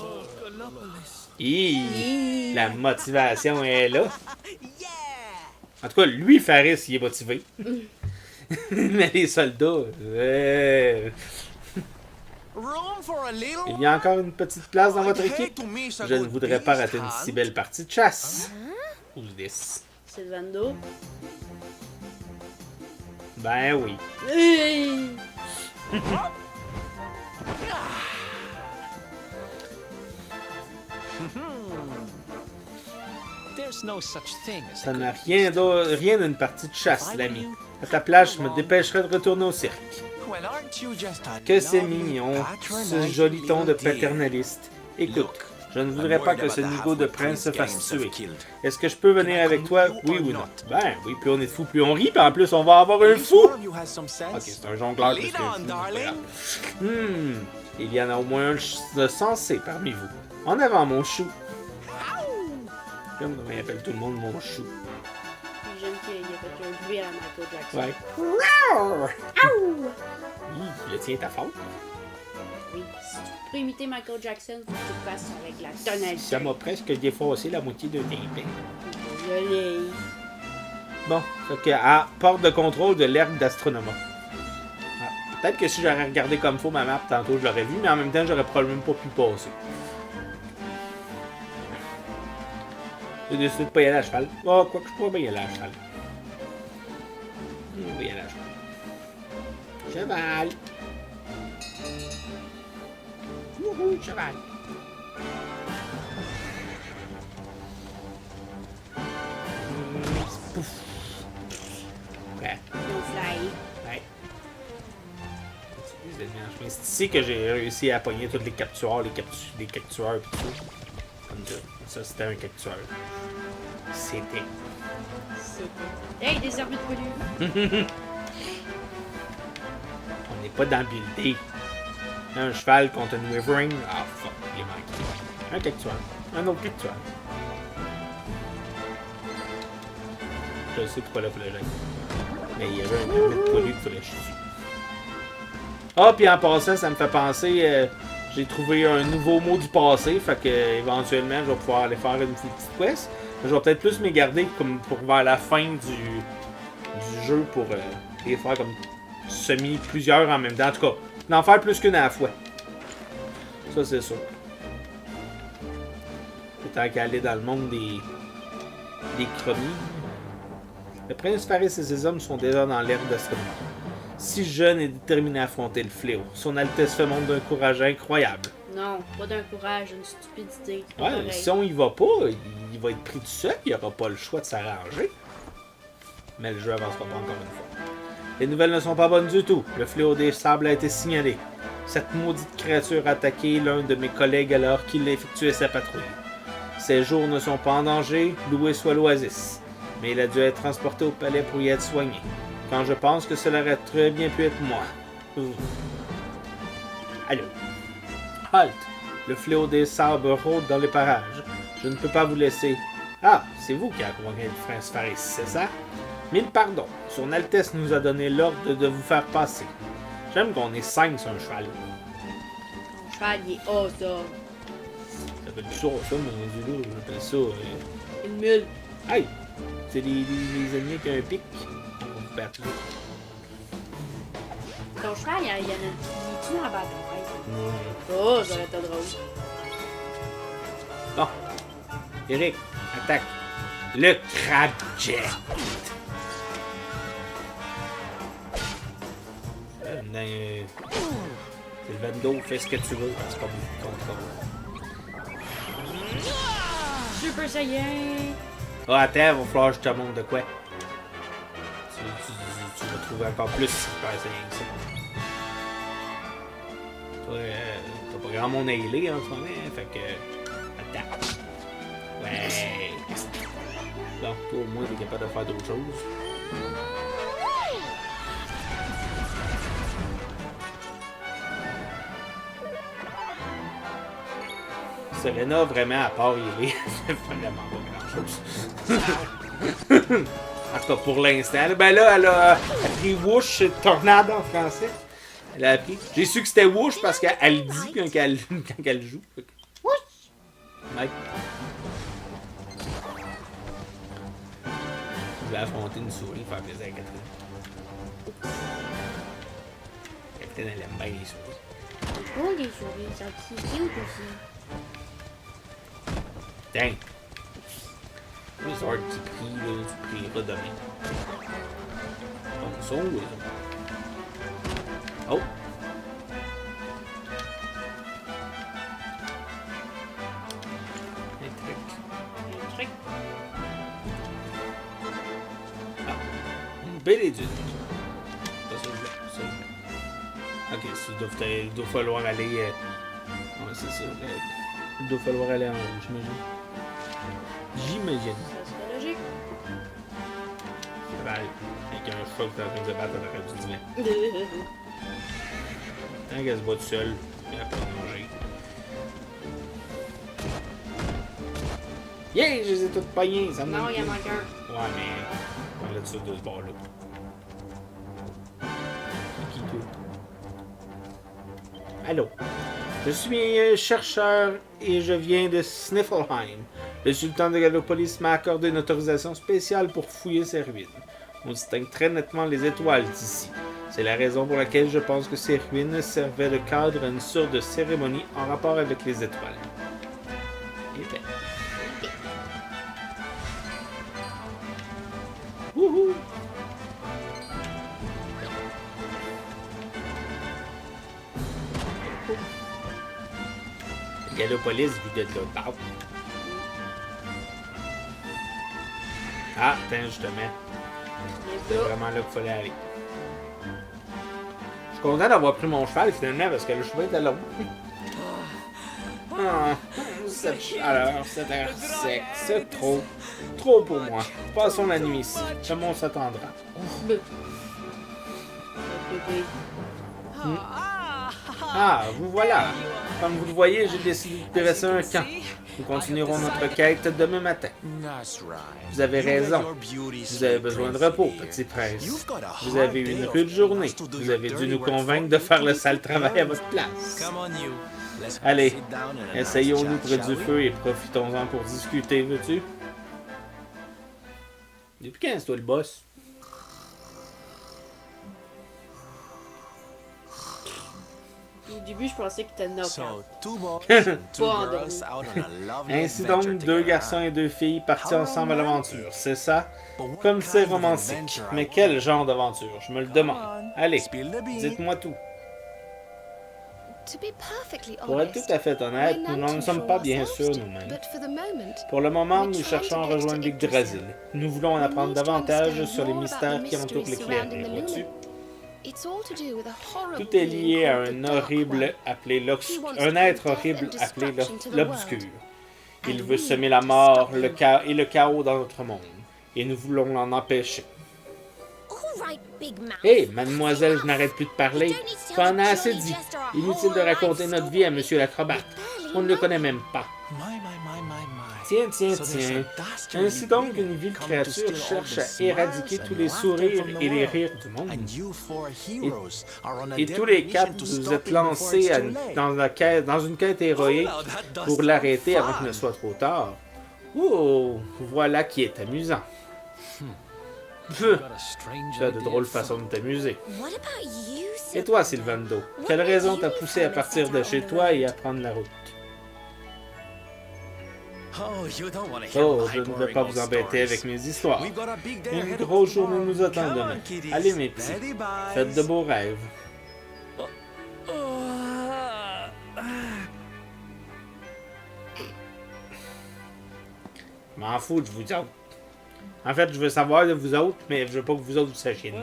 La motivation est là. En tout cas, lui, Faris, il est motivé. Mais les soldats... Il y a encore une petite place dans votre équipe. Je ne voudrais pas rater une si belle partie de chasse. Ou 10. Sylvando. Ben oui. Ça n'a rien d'une partie de chasse, l'ami. À ta place, je me dépêcherai de retourner au cirque. Que c'est mignon, ce joli ton de paternaliste. Écoute, je ne voudrais pas que ce nigo de prince se fasse tuer. Est-ce que je peux venir avec toi, oui ou non? Ben oui, plus on est de fou, plus on rit, puis en plus on va avoir un fou! Ok, c'est un jongleur plus qu'un fou. Il y en a au moins un de sensé parmi vous. En avant, mon chou. Comme il appelle tout le monde mon chou. J'aime qu'il a fait un bruit à Michael Jackson. Ouais. Le tien est à fond. Oui. Si tu peux imiter Michael Jackson, faut que tu le fasses avec la tonalité. Ça m'a presque défoncé la moitié d'un tympan. Joli. Bon, fait que à porte de contrôle de l'ergue d'Astronoma. Peut-être que si j'aurais regardé comme faut ma map tantôt, je l'aurais vu, mais en même temps, j'aurais probablement pas pu passer. J'ai décidé de pas y aller à cheval. Oh, quoi que je pourrais bien y aller à cheval. On va y aller à cheval. Cheval! Wouhou, cheval! Pouf! Ouais. No fly. Ouais. C'est ici que j'ai réussi à pogner tous les captureurs, les captureurs et tout. Comme ça. Ça, c'était un captureur. C'était. Hey, des arbitres poilus! On n'est pas dans buildé. Un cheval contre un Wyvern. Ah, fuck, il est manqué. Un captureur. Un autre captureur. Je sais pourquoi là, il fallait que j'aille. Mais il y avait un arbitre poilu qu'il fallait que je tue. Ah, puis en passant, ça me fait penser. J'ai trouvé un nouveau mot du passé, fait que éventuellement je vais pouvoir aller faire une petite quest. Je vais peut-être plus me garder comme pour vers la fin du jeu pour les faire comme plusieurs en même temps. En tout cas, d'en faire plus qu'une à la fois. Ça c'est sûr. Tant qu'à aller dans le monde des chronies. Le prince Faris et ses hommes sont déjà dans l'ère d'Astronoma. Si jeune et déterminé à affronter le fléau. Son Altesse fait montre d'un courage incroyable. Non, pas d'un courage, une stupidité. Ouais, Pareil. si on y va pas, il va être pris tout seul, il aura pas le choix de s'arranger. Mais le jeu avancera pas encore une fois. Les nouvelles ne sont pas bonnes du tout. Le fléau des sables a été signalé. Cette maudite créature a attaqué l'un de mes collègues alors qu'il effectuait sa patrouille. Ses jours ne sont pas en danger, loué soit l'oasis. Mais il a dû être transporté au palais pour y être soigné. Quand je pense que cela aurait très bien pu être moi. Allô. Halt! Le fléau des sables rôde dans les parages. Je ne peux pas vous laisser. Ah, c'est vous qui avez convaincu le prince Faris, c'est ça? Mille pardons. Son Altesse nous a donné l'ordre de vous faire passer. J'aime qu'on est 5 sur un cheval. Ton cheval, il est haut, ça. Ça fait du chaud, ça, mais du lot, j'appelle ça. Une mule. Hey! C'est les ennemis qui ont un pic. On va vous battre là. Ton cheval, il y en a une. Il est-tu dans la bataille? Non. Oh, ça aurait été drôle. Bon. Eric, attaque. Le Crabjet. C'est le Vando, fais ce que tu veux. C'est comme contrôle. Super Saiyan. Ah, attends, il va falloir que je te montre de quoi. Tu vas trouver encore plus Super Saiyan que ça. Toi, t'as pas grand monde à healer en ce moment, fait que. Attends. Ouais. Bon, toi au moins t'es capable de faire d'autres choses. Serena, vraiment, à part healer, elle fait vraiment pas grand chose. En tout cas, pour l'instant. Ben là, elle a appris Whoosh, tornade en français. Elle a appris. J'ai su que c'était Whoosh parce qu'elle dit quand elle joue. Whoosh! Ouais. Je vais affronter une souris, faire plaisir à Catherine. Catherine, elle aime bien les souris. Oh, les souris, ça c'est cute aussi. Dang! Les sortes qui prient, là, tu prieras demain. Comme ça, oui. Oh! Un truc. Un truc. Ah! Une belle étude. Ça, je voulais. Ça, je voulais. Ok, ça il doit falloir aller. Ouais, c'est ça. Il doit falloir aller en haut, j'imagine. J'imagine. Ça serait logique. C'est vrai. Avec un choc dans train de battre, on aurait dû dire. Tant qu'elle se bat toute seule, elle a pas de manger. Yeah, je les ai toutes pognées, ça me Non, donne il y en plus. manque un. Ouais, mais on l'a dessus de ce bord-là. Qui tout? Allô? Je suis un chercheur et je viens de Sniffelheim. Le sultan de Gallopolis m'a accordé une autorisation spéciale pour fouiller ces ruines. On distingue très nettement les étoiles d'ici. C'est la raison pour laquelle je pense que ces ruines servaient de cadre à une sorte de cérémonie en rapport avec les étoiles. Et bien. Wouhou! Gallopolis vu de l'autre bord. Ah, attends, justement. C'est vraiment là qu'il fallait aller. Je suis content d'avoir pris mon cheval finalement parce que le cheval était long. Ah, alors, 7h05, c'est trop. Trop pour moi. Passons la nuit ici. Tout le monde s'attendra. Bébé. Ah, vous voilà. Comme vous le voyez, j'ai décidé de dresser un camp. Nous continuerons notre quête demain matin. Vous avez raison. Vous avez besoin de repos, petit prince. Vous avez eu une rude journée. Vous avez dû nous convaincre de faire le sale travail à votre place. Allez, essayons-nous près du feu et profitons-en pour discuter, veux-tu? Depuis quand c'est toi le boss? Au début, je pensais que t'étais knock. Ainsi donc, 2 garçons et 2 filles partis ensemble à l'aventure, c'est ça? Comme c'est romantique. Mais quel genre d'aventure? Je me le demande. Allez, dites-moi tout. Pour être tout à fait honnête, nous n'en sommes pas bien sûrs nous-mêmes. Pour le moment, nous cherchons à rejoindre l'Yggdrasil. Nous voulons en apprendre davantage sur les mystères qui entourent les clercs, vois-tu? Tout est lié à un être horrible appelé l'Obscur. Il veut semer la mort et le chaos dans notre monde, et nous voulons l'en empêcher. Hé, mademoiselle, je n'arrête plus de parler. Tu en as assez dit. Inutile de raconter notre vie à monsieur l'acrobate. On ne le connaît même pas. Tiens. Ainsi donc, une ville créature cherche à éradiquer tous les sourires et les rires du monde. Et tous les quatre, vous êtes lancés dans une quête héroïque pour l'arrêter avant qu'il ne soit trop tard. Oh, voilà qui est amusant. Tu as de drôles façons de t'amuser. Et toi, Sylvando, quelle raison t'a poussé à partir de chez toi et à prendre la route? Oh, je ne veux pas vous embêter avec mes histoires. Une grosse journée nous attend demain. Allez, mes petits, faites de beaux rêves. M'en fous de vous autres. En fait, je veux savoir de vous autres, mais je veux pas que vous autres vous sachiez de nous.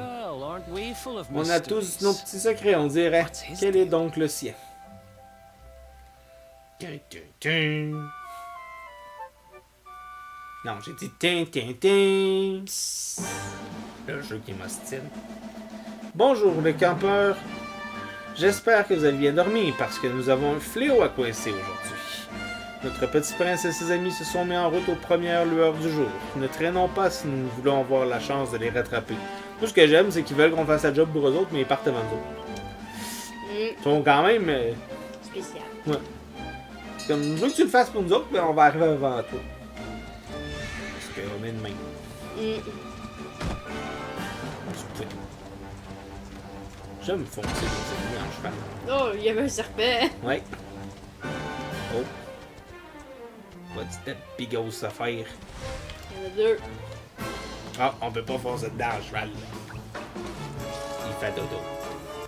On a tous nos petits secrets, on dirait. Quel est donc le sien? Non, j'ai dit tin. Le jeu qui m'ostine. Bonjour, le campeur. J'espère que vous avez bien dormi, parce que nous avons un fléau à coincer aujourd'hui. Notre petit prince et ses amis se sont mis en route aux premières lueurs du jour. Ne traînons pas si nous voulons avoir la chance de les rattraper. Tout ce que j'aime, c'est qu'ils veulent qu'on fasse la job pour eux autres, mais ils partent avant nous autres. Ils sont quand même... spécial. Ouais. C'est comme, je veux que tu le fasses pour nous autres, mais on va arriver avant toi. Parce qu'on est de même. J'aime foncer les ennemis en cheval. Oh, il y avait un serpent. Ouais. Oh. What's that big old affaire? Il y en a deux. Ah, on peut pas foncer dedans en cheval. Il fait dodo.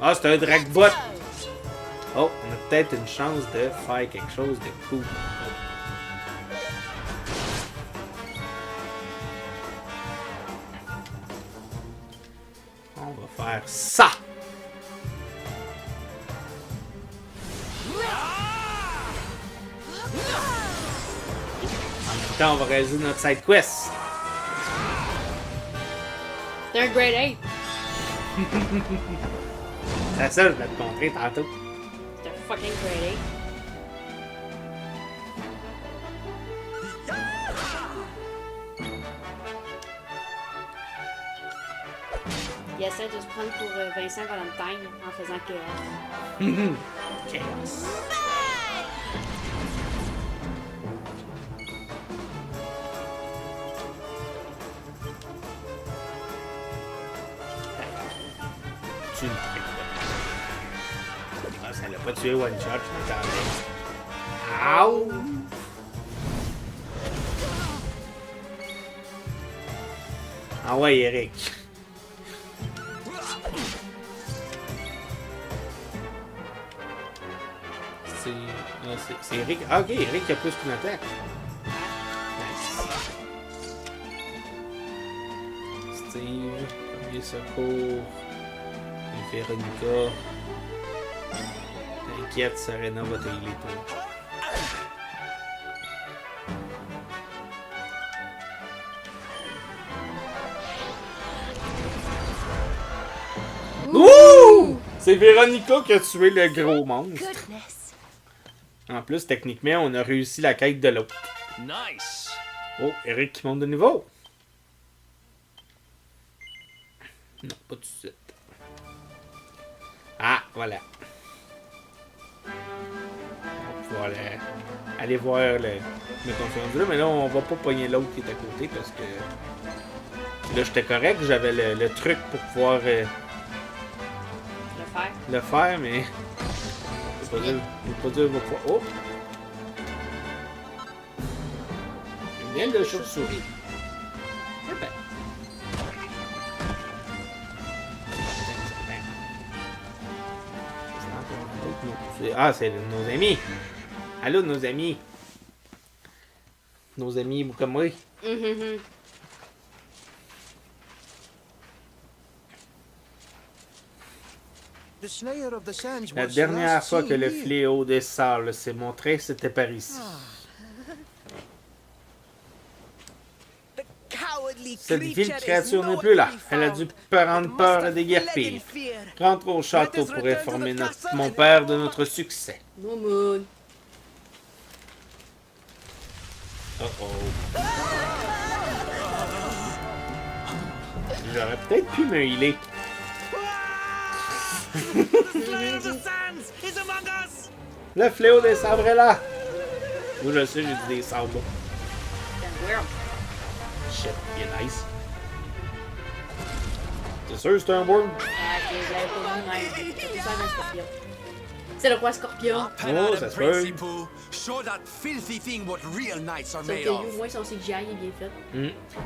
Ah, c'est un dragbot! Oh, on a peut-être une chance de faire quelque chose de cool. On va faire ça! En même temps, on va réaliser notre side quest. C'est un Great Ape. C'est ça, je vais te montrer tantôt. C'est un fucking Great Ape. Il essaie de se prendre pour Vincent Valentine en faisant chaos. Chaos. Tu ne fais pas. Ah, ça l'a pas tué one shot, je m'attendais. Aouh! Ah ouais, Eric. C'est Eric. Ah, ok, Eric a plus qu'une attaque. Nice. Steve, premier secours. Et Véronica. T'inquiète, Serena va te healer toi. Ouh! C'est Véronica qui a tué le gros monstre. En plus, techniquement, on a réussi la quête de l'autre. Nice. Oh, Eric qui monte de niveau. Non, pas tout de suite. Ah, voilà. On va pouvoir aller voir le conférence là, mais là, on va pas pogner l'autre qui est à côté parce que là, j'étais correct, j'avais le truc pour pouvoir le faire, mais je vais pas dire, va pouvoir. Oh! Une aile de chauve-souris. Ah, c'est nos amis. Allô, nos amis. Nos amis, vous comme moi. La dernière fois que le fléau des sables s'est montré, c'était par ici. Cette vile créature n'est plus là. Elle a dû prendre peur et déguerpir. Rentre au château pour informer mon père de notre succès. Momoun. Oh. J'aurais peut-être pu me healer. Le fléau des sabres est là. Oui, je sais, j'ai dit des sabres. Shit, il est nice. C'est sûr, c'est un worm? C'est le roi scorpion. Oh, ça se peut. Sauf que lui, au moins, son CGI est bien fait.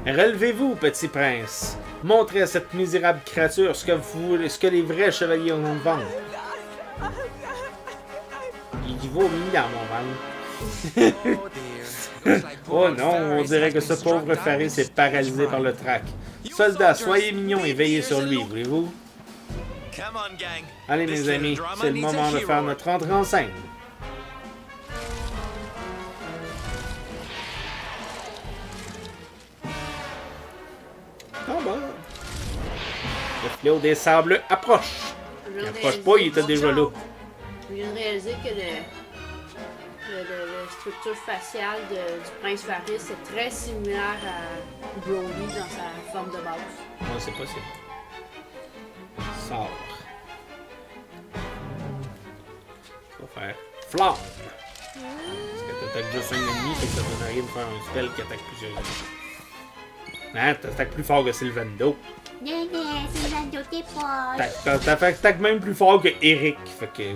Relevez-vous, petit prince. Montrez à cette misérable créature ce que les vrais chevaliers ont de vendre. Il vaut dans mon ventre. Oh non, on dirait que ce pauvre Faris est paralysé par le trac. Soldats, soyez mignons et veillez sur lui, voulez-vous? Allez, mes amis, c'est le moment de faire notre entrée en scène. Ah bah. Le fléau des sables approche. Il approche pas, il était déjà là. Je viens de réaliser que la structure faciale du prince Faris est très similaire à Broly dans sa forme de base. Ouais, c'est possible. Sort. On va faire flamme. Parce que t'attaques juste un ennemi, fait que ça donne rien de faire un spell qui attaque plusieurs ennemis. Hein, t'attaques plus fort que Sylvando. Sylvando, t'es pas. T'attaques même plus fort que Eric, fait que.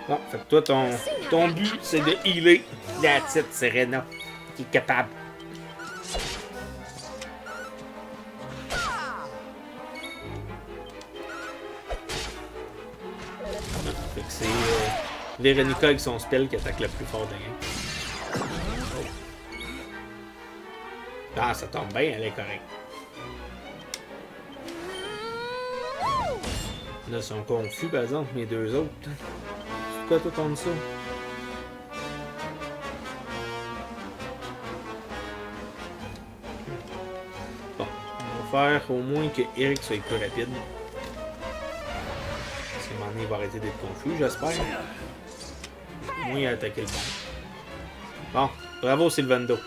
Bon, fait que toi, ton but, c'est de healer la petite Serena, qui est capable. Fait que c'est Véronica avec son spell qui attaque le plus fort de rien. Ah, ça tombe bien, elle est correcte. Là, ils sont confus, par exemple, mes deux autres. Pourquoi toi, t'en ça? Bon, on va faire au moins que Eric soit plus rapide. Parce qu'à un moment donné, il va arrêter d'être confus, j'espère. Au moins, il a attaqué le bon. Bon, bravo, Sylvando.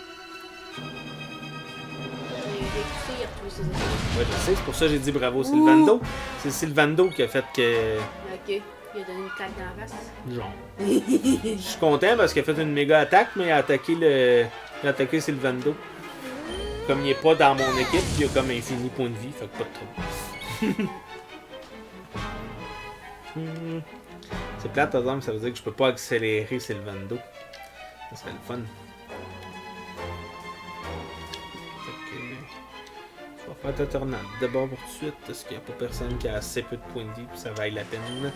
Ouais, je sais, c'est pour ça que j'ai dit bravo Sylvando. C'est Sylvando qui a fait que. Ok, il a donné une claque dans la face. Genre. Je suis content parce qu'il a fait une méga attaque, mais il a attaqué Sylvando. Comme il est pas dans mon équipe, il a comme infini point de vie, fait que pas de trouble. C'est plate, par exemple, ça veut dire que je peux pas accélérer Sylvando. Ça serait le fun. On va faire ta tornade d'abord pour tout de suite, parce qu'il n'y a pas personne qui a assez peu de points de vie pour que ça vaille la peine.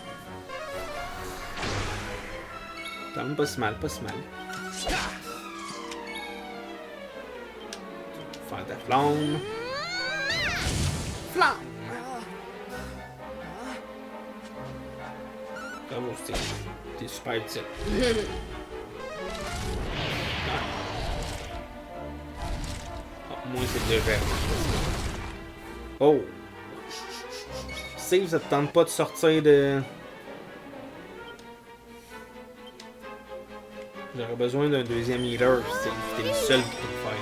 Quand même pas si mal, pas si mal. Faire ta flamme. Flamme! Bravo, t'es super utile. Moi, c'est déjà. Oh! Save, ça te tente pas de sortir de. J'aurais besoin d'un deuxième healer, Save. T'es le seul qui peut le faire.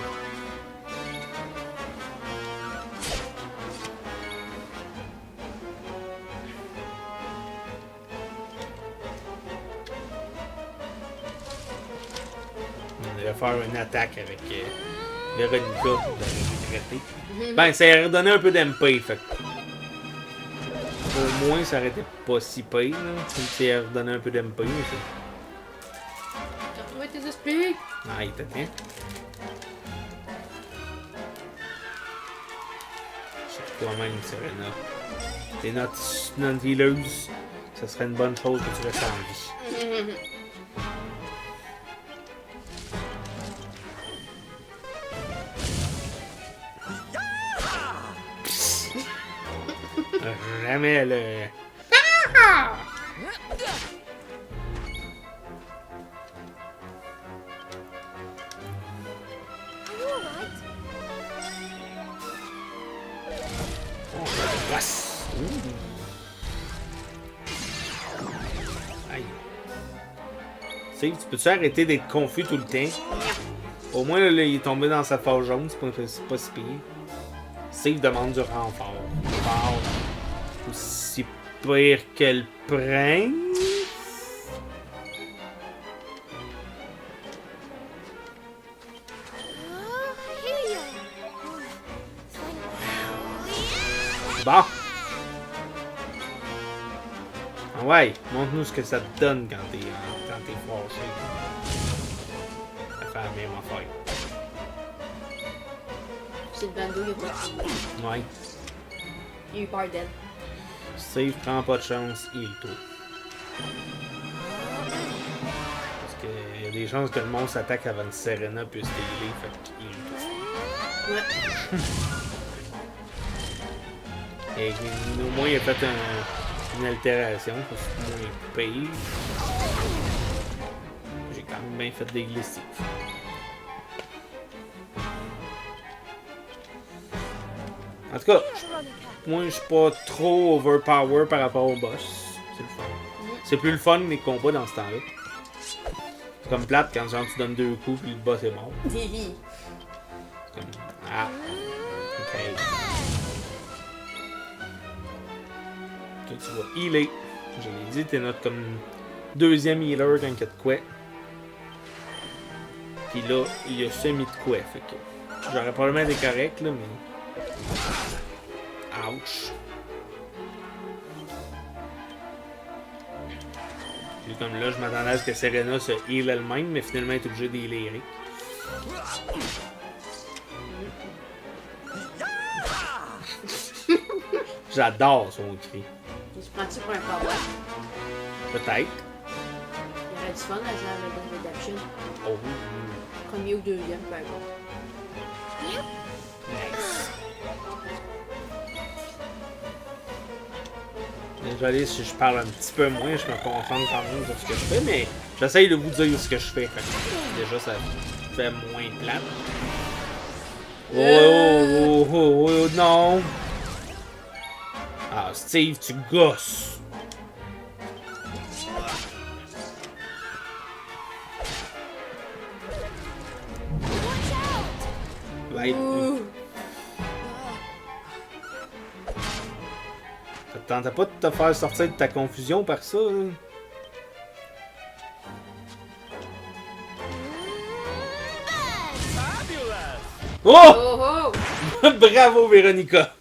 On devrait faire une attaque avec. Véronica de regretter. Ben, ça aurait donné un peu d'MP, fait au moins, ça aurait été pas si pire, là. Si ça aurait donné un peu d'MP, mais c'est. T'as retrouvé tes esprits? Ah, il était bien. C'est toi-même, Serena. T'es notre healeuse. Ce serait une bonne chose que tu restes en vie. Jamais le... Aïe. Tu peux-tu arrêter d'être confus tout le temps? Au moins, là, il est tombé dans sa phase jaune, c'est pas si pire. Save demande du renfort. Wow. Aussi pire que le prince? Bon. Ah ouais, montre-nous ce que ça te donne quand t'es fâché. Ça fait la même affaire. C'est le bando, il a pas. Ouais. Il a eu peur d'elle. Save, prends pas de chance, heal-toi. Parce qu'il y a des chances que le monstre attaque avant que Serena puisse t'healer, fait que heal-toi. Ouais. Et au moins, il a fait une altération, parce que c'est moins pire. J'ai quand même bien fait des glissifs. En tout cas, moi je suis pas trop overpower par rapport au boss. C'est le fun. C'est plus le fun les combats dans ce temps-là. C'est comme plate quand genre, tu donnes 2 coups puis le boss est mort. C'est comme... Ah. Ok. Toi tu vas healer. Je l'ai dit, t'es notre comme deuxième healer quand il y a de quoi. Puis là, il y a semi de quoi. Fait que j'aurais probablement été correct là, mais... Ouch. Puis comme là, je m'attendais à ce que Serena se heal elle-même, mais finalement, elle est obligée d'healer Eric. J'adore son cri. Il se prend-tu pour un power? Peut-être. Il aurait du fun à jouer avec Red Dead Redemption. Oh. Premier ou deuxième, peu importe. Nice. Désolé si je parle un petit peu moins, je me concentre quand même sur ce que je fais, mais j'essaye de vous dire ce que je fais. Fait que déjà, ça fait moins plate. Oh, non! Ah, Steve, tu gosses! Ouais. Ça te tentait pas de te faire sortir de ta confusion par ça, hein? Oh! Bravo, Véronica!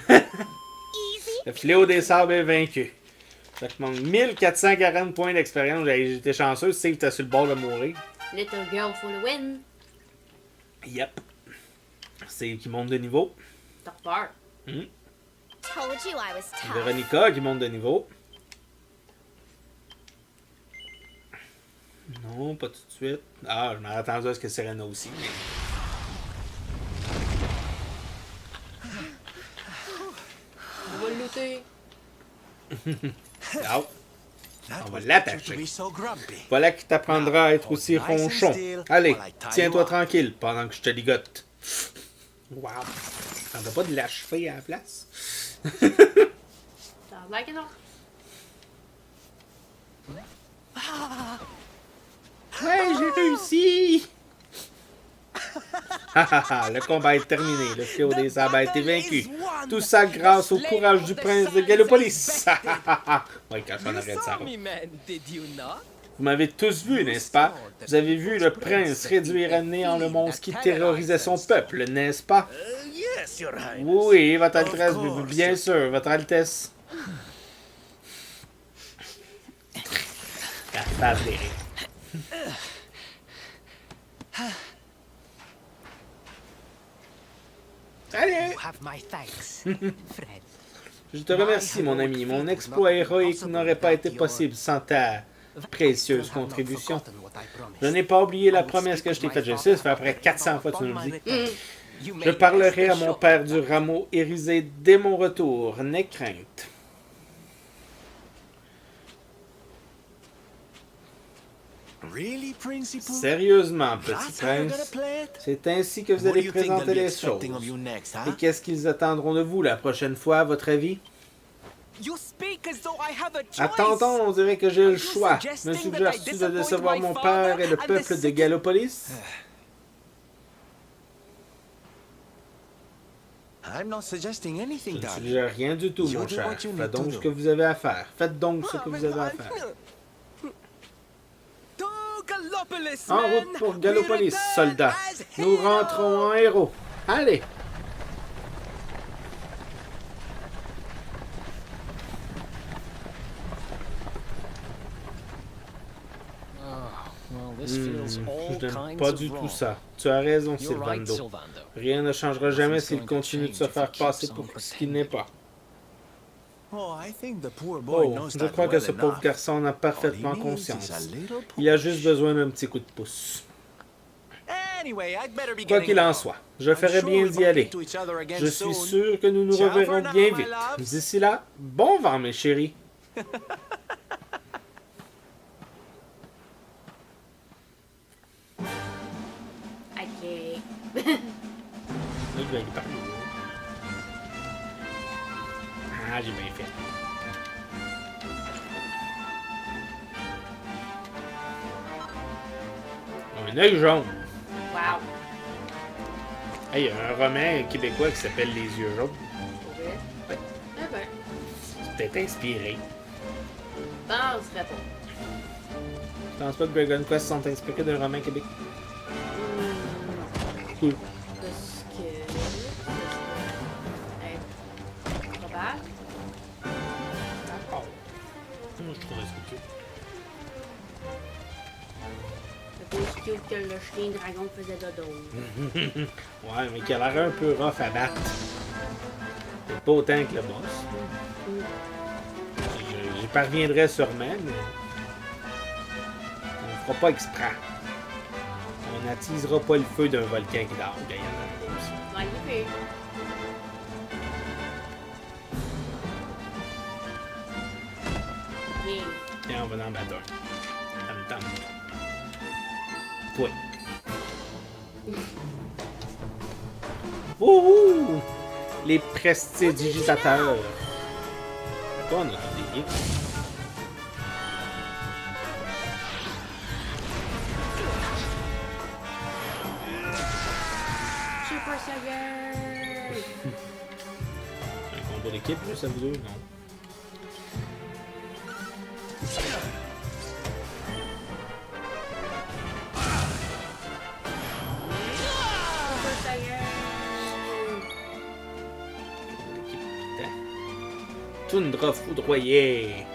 Le fléau des sables est vaincu. Ça te manque 1440 points d'expérience. J'étais chanceux, tu sais que t'es sur le bord de mourir. Little girl for the win. Yep. C'est qui monte de niveau. T'as peur. Told you I was tough. Véronica qui monte de niveau. Non, pas tout de suite. Ah, je m'aurais attendu à ce que Serena aussi. Mais... On va le looter. Ah. On va l'attacher. Voilà qui t'apprendra à être aussi ronchon. Allez, tiens-toi tranquille pendant que je te ligote. Wow. T'en as pas de l'achever à la place? T'as l'air que non. Ouais, j'ai réussi! Le combat est terminé. Le fléau des sables a été vaincu. Tout ça grâce au courage du prince de Gallopolis. Ouais, quand on arrête ça. Vous m'avez tous vu, n'est-ce pas? Vous avez vu le prince réduire à néant le monstre qui terrorisait son peuple, n'est-ce pas? Oui, votre Altesse, bien sûr, votre Altesse. La face d'Eric. Salut! Have my thanks, Fred. Je te remercie, mon ami. Mon exploit héroïque n'aurait pas été possible sans ta précieuse contribution. Je n'ai pas oublié la promesse que je t'ai faite. Je sais, ça fait après 400 fois que tu nous le dis. Je parlerai à mon père du rameau irisé dès mon retour. N'aie crainte. Sérieusement, petit prince, c'est ainsi que vous allez présenter les choses. Et qu'est-ce qu'ils attendront de vous la prochaine fois, à votre avis? À t'entendre, on dirait que j'ai le choix. Me suggères-tu de décevoir mon père et le peuple de Gallopolis? Je ne suggère rien du tout, mon cher. Faites donc ce que vous avez à faire. Faites donc ce que vous avez à faire. En route pour Gallopolis, soldats. Nous rentrons en héros. Allez! Je n'aime pas du tout ça. Tu as raison, Sylvando. Rien ne changera jamais s'il continue de se faire passer pour ce qu'il n'est pas. Oh, je crois que ce pauvre garçon en a parfaitement conscience. Il a juste besoin d'un petit coup de pouce. Quoi qu'il en soit, je ferais bien d'y aller. Je suis sûr que nous nous reverrons bien vite. D'ici là, bon vent, mes chéris. Ah, j'ai bien fait. Un œil jaune. Wow. Hey, il y a un roman québécois qui s'appelle Les yeux jaunes. Ouais. Ah ben. C'est peut-être inspiré. Penserais pas. Je pense pas que Dragon Quest sont inspirés d'un roman québécois. Cool. Parce que. Probable. D'accord. Moi, je trouve ça cute. C'est pas aussi cute que le chien dragon faisait dodo. Ouais, mais qui a l'air un peu rough à battre. C'est pas autant que le boss. J'y parviendrai sûrement, mais. On fera pas exprès. On n'attisera pas le feu d'un volcan qui dort. Il y en a aussi. Ouais, il est fait. Bien. Et on va dans le batteur. En même temps. Toi. Wouhou! Les prestidigitateurs. Toi, on a tous des geeks. Super Saiyan! Un combat d'équipe, là, ça vous deux? Non. Super Saiyan! Toundra foudroyée.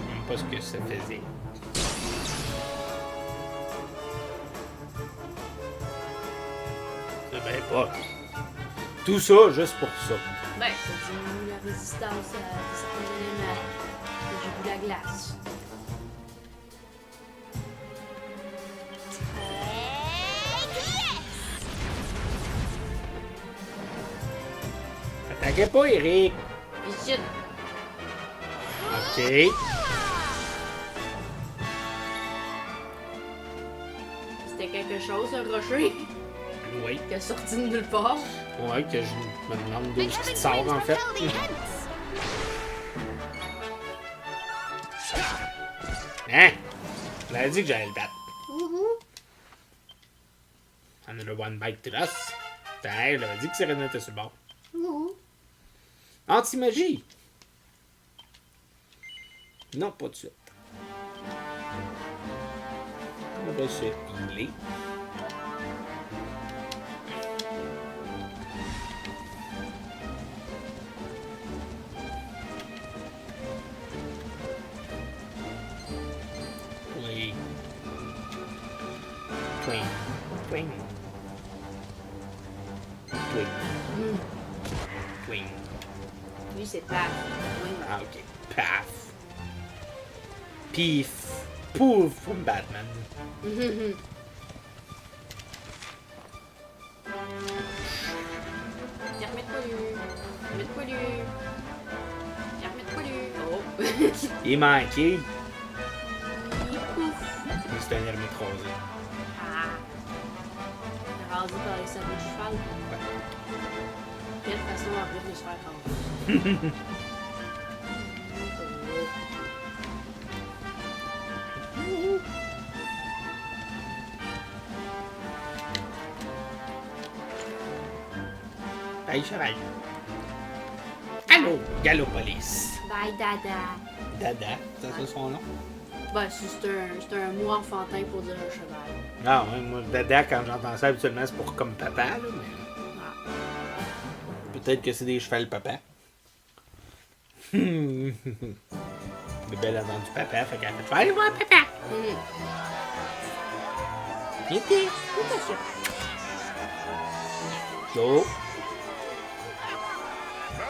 Même pas ce que ça faisait. C'est bien pas. Tout ça juste pour ça. Ben, ça diminue la résistance à certains éléments. J'ai vu la glace. Attaquez pas, Eric. Ici. Ok. C'était quelque chose, un rocher, Oui. qui a sorti de nulle part. Ouais, que je me demande d'où ce qui sort en fait. Hein? Elle a dit que j'allais le battre. Another one bite to us. Elle avait dit que Serena était sur le bord. Anti-magie! Non, pas de suite. On va se healer. Twing. Twing. Twing. Twing. Lui, c'est paf. Oui. Ah, ok. Paf. Pif. Pouf from Batman. Oh. Il est manqué. Pouf. C'est un hermite rosé. Ah. Rasé par les sabots de cheval. Quelle façon en plus de se faire raser. Bye, cheval. Allô, Galopolis. Bye, Dada. Dada, c'est son nom? Ben, c'est un mot enfantin pour dire un cheval. Non, moi, Dada, quand j'entends ça, habituellement, c'est pour comme papa, là, mais... Ah. Peut-être que c'est des chevals papa. Le bel a entendu papa, fait qu'elle a fait « Je vais aller voir papa! » Viens, Joe.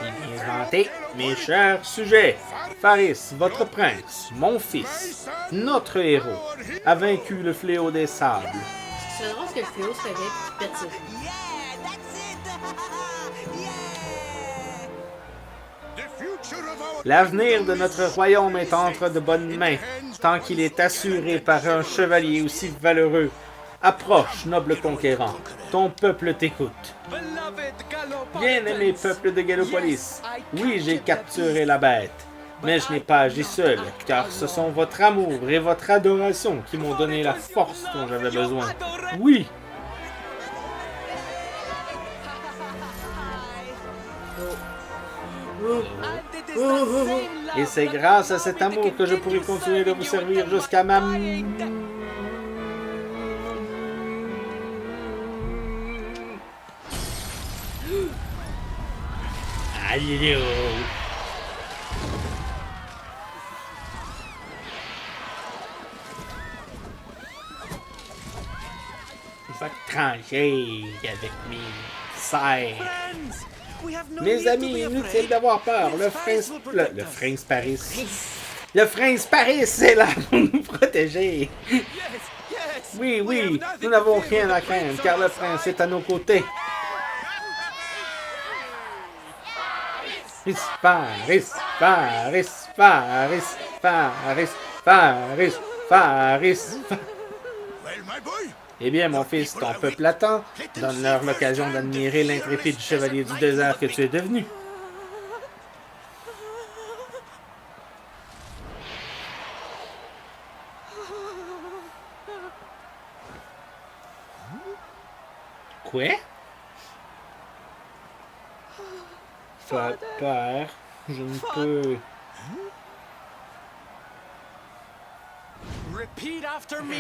Et bien vanté, mes chers sujets. Faris, votre prince, mon fils, notre héros, a vaincu le fléau des sables. C'est drôle ce que le fléau se fait avec qui pète ses genoux. L'avenir de notre royaume est entre de bonnes mains, tant qu'il est assuré par un chevalier aussi valeureux. Approche, noble conquérant, ton peuple t'écoute. Bien-aimé peuple de Galopolis, oui, j'ai capturé la bête, mais je n'ai pas agi seul, car ce sont votre amour et votre adoration qui m'ont donné la force dont j'avais besoin. Oui! Et c'est grâce à cet amour que je pourrai continuer de vous servir jusqu'à ma... Allô. Il va trancher avec mes serres. Mes amis, inutile d'avoir peur. Le Prince Paris. Le Prince Paris est là pour nous protéger. Oui, oui, nous n'avons rien à craindre car le prince est à nos côtés. Faris. Eh bien, mon fils, ton peuple attend. Donne-leur l'occasion d'admirer l'intrépide chevalier du désert que tu es devenu. Quoi? Père, je ne peux...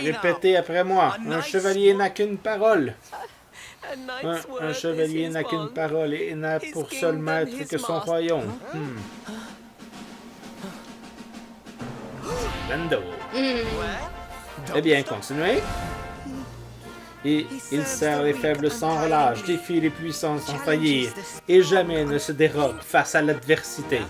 Répétez après moi. Un chevalier n'a qu'une parole. Un chevalier n'a qu'une parole et n'a pour seul maître que son royaume. Vando. Eh bien, continuez. Et il serre les faibles sans relâche, défie les puissants sans faillir, et jamais ne se dérobe face à l'adversité.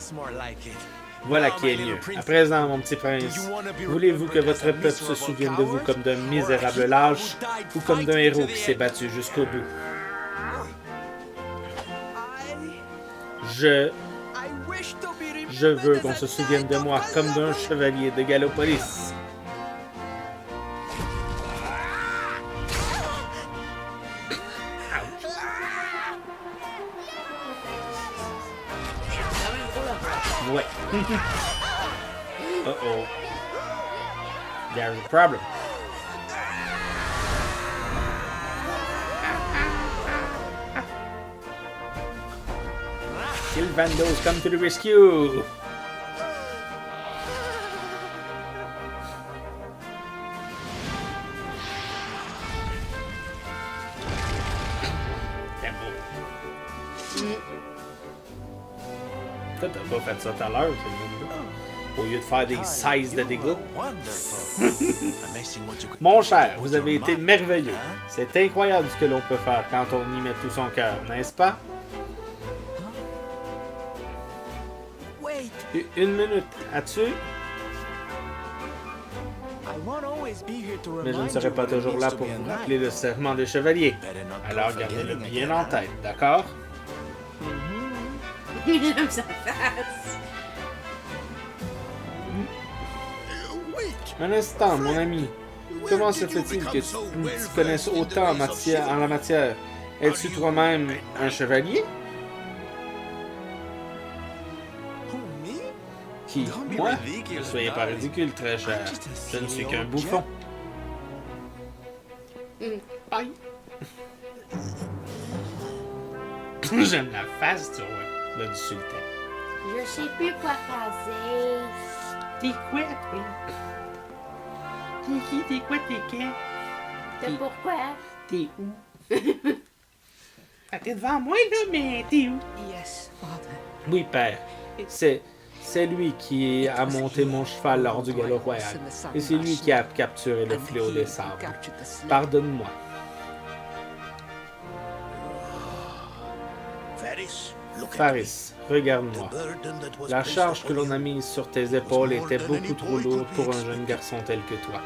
Voilà qui est mieux. À présent, mon petit prince, voulez-vous que votre peuple se souvienne de vous comme d'un misérable lâche ou comme d'un héros qui s'est battu jusqu'au bout? Je veux qu'on se souvienne de moi comme d'un chevalier de Galopolis. Ouais. Uh-oh. There's a problem. Kill Vandos, come to the rescue! Toi, t'as pas fait ça tout à l'heure, c'est le au lieu de faire des 16 de dégâts. Mon Mon cher, vous avez été merveilleux. C'est incroyable ce que l'on peut faire quand on y met tout son cœur, n'est-ce pas? Une minute. As-tu? Mais je ne serai pas toujours là pour vous rappeler le serment des chevaliers. Alors gardez-le bien en tête, d'accord? J'aime sa face. Un instant, mon ami. Comment se fait-il que tu connaisses autant en la matière? Es-tu toi-même un chevalier? Qui? Moi? Ne soyez pas ridicule, très cher. Je ne suis qu'un bouffon. Aïe. J'aime la face du sultan. Je sais plus quoi faire. T'es quoi, toi? T'es qui? T'es quoi? T'es qui? C'est pourquoi? T'es où? Ah, t'es devant moi, là, mais t'es où? Yes, father. Oui, père. C'est lui qui a monté mon cheval lors du galop royal. Et c'est lui qui a capturé le fléau des sables. Pardonne-moi. Faris, regarde-moi. La charge que l'on a mise sur tes épaules était beaucoup trop lourde pour un jeune garçon tel que toi.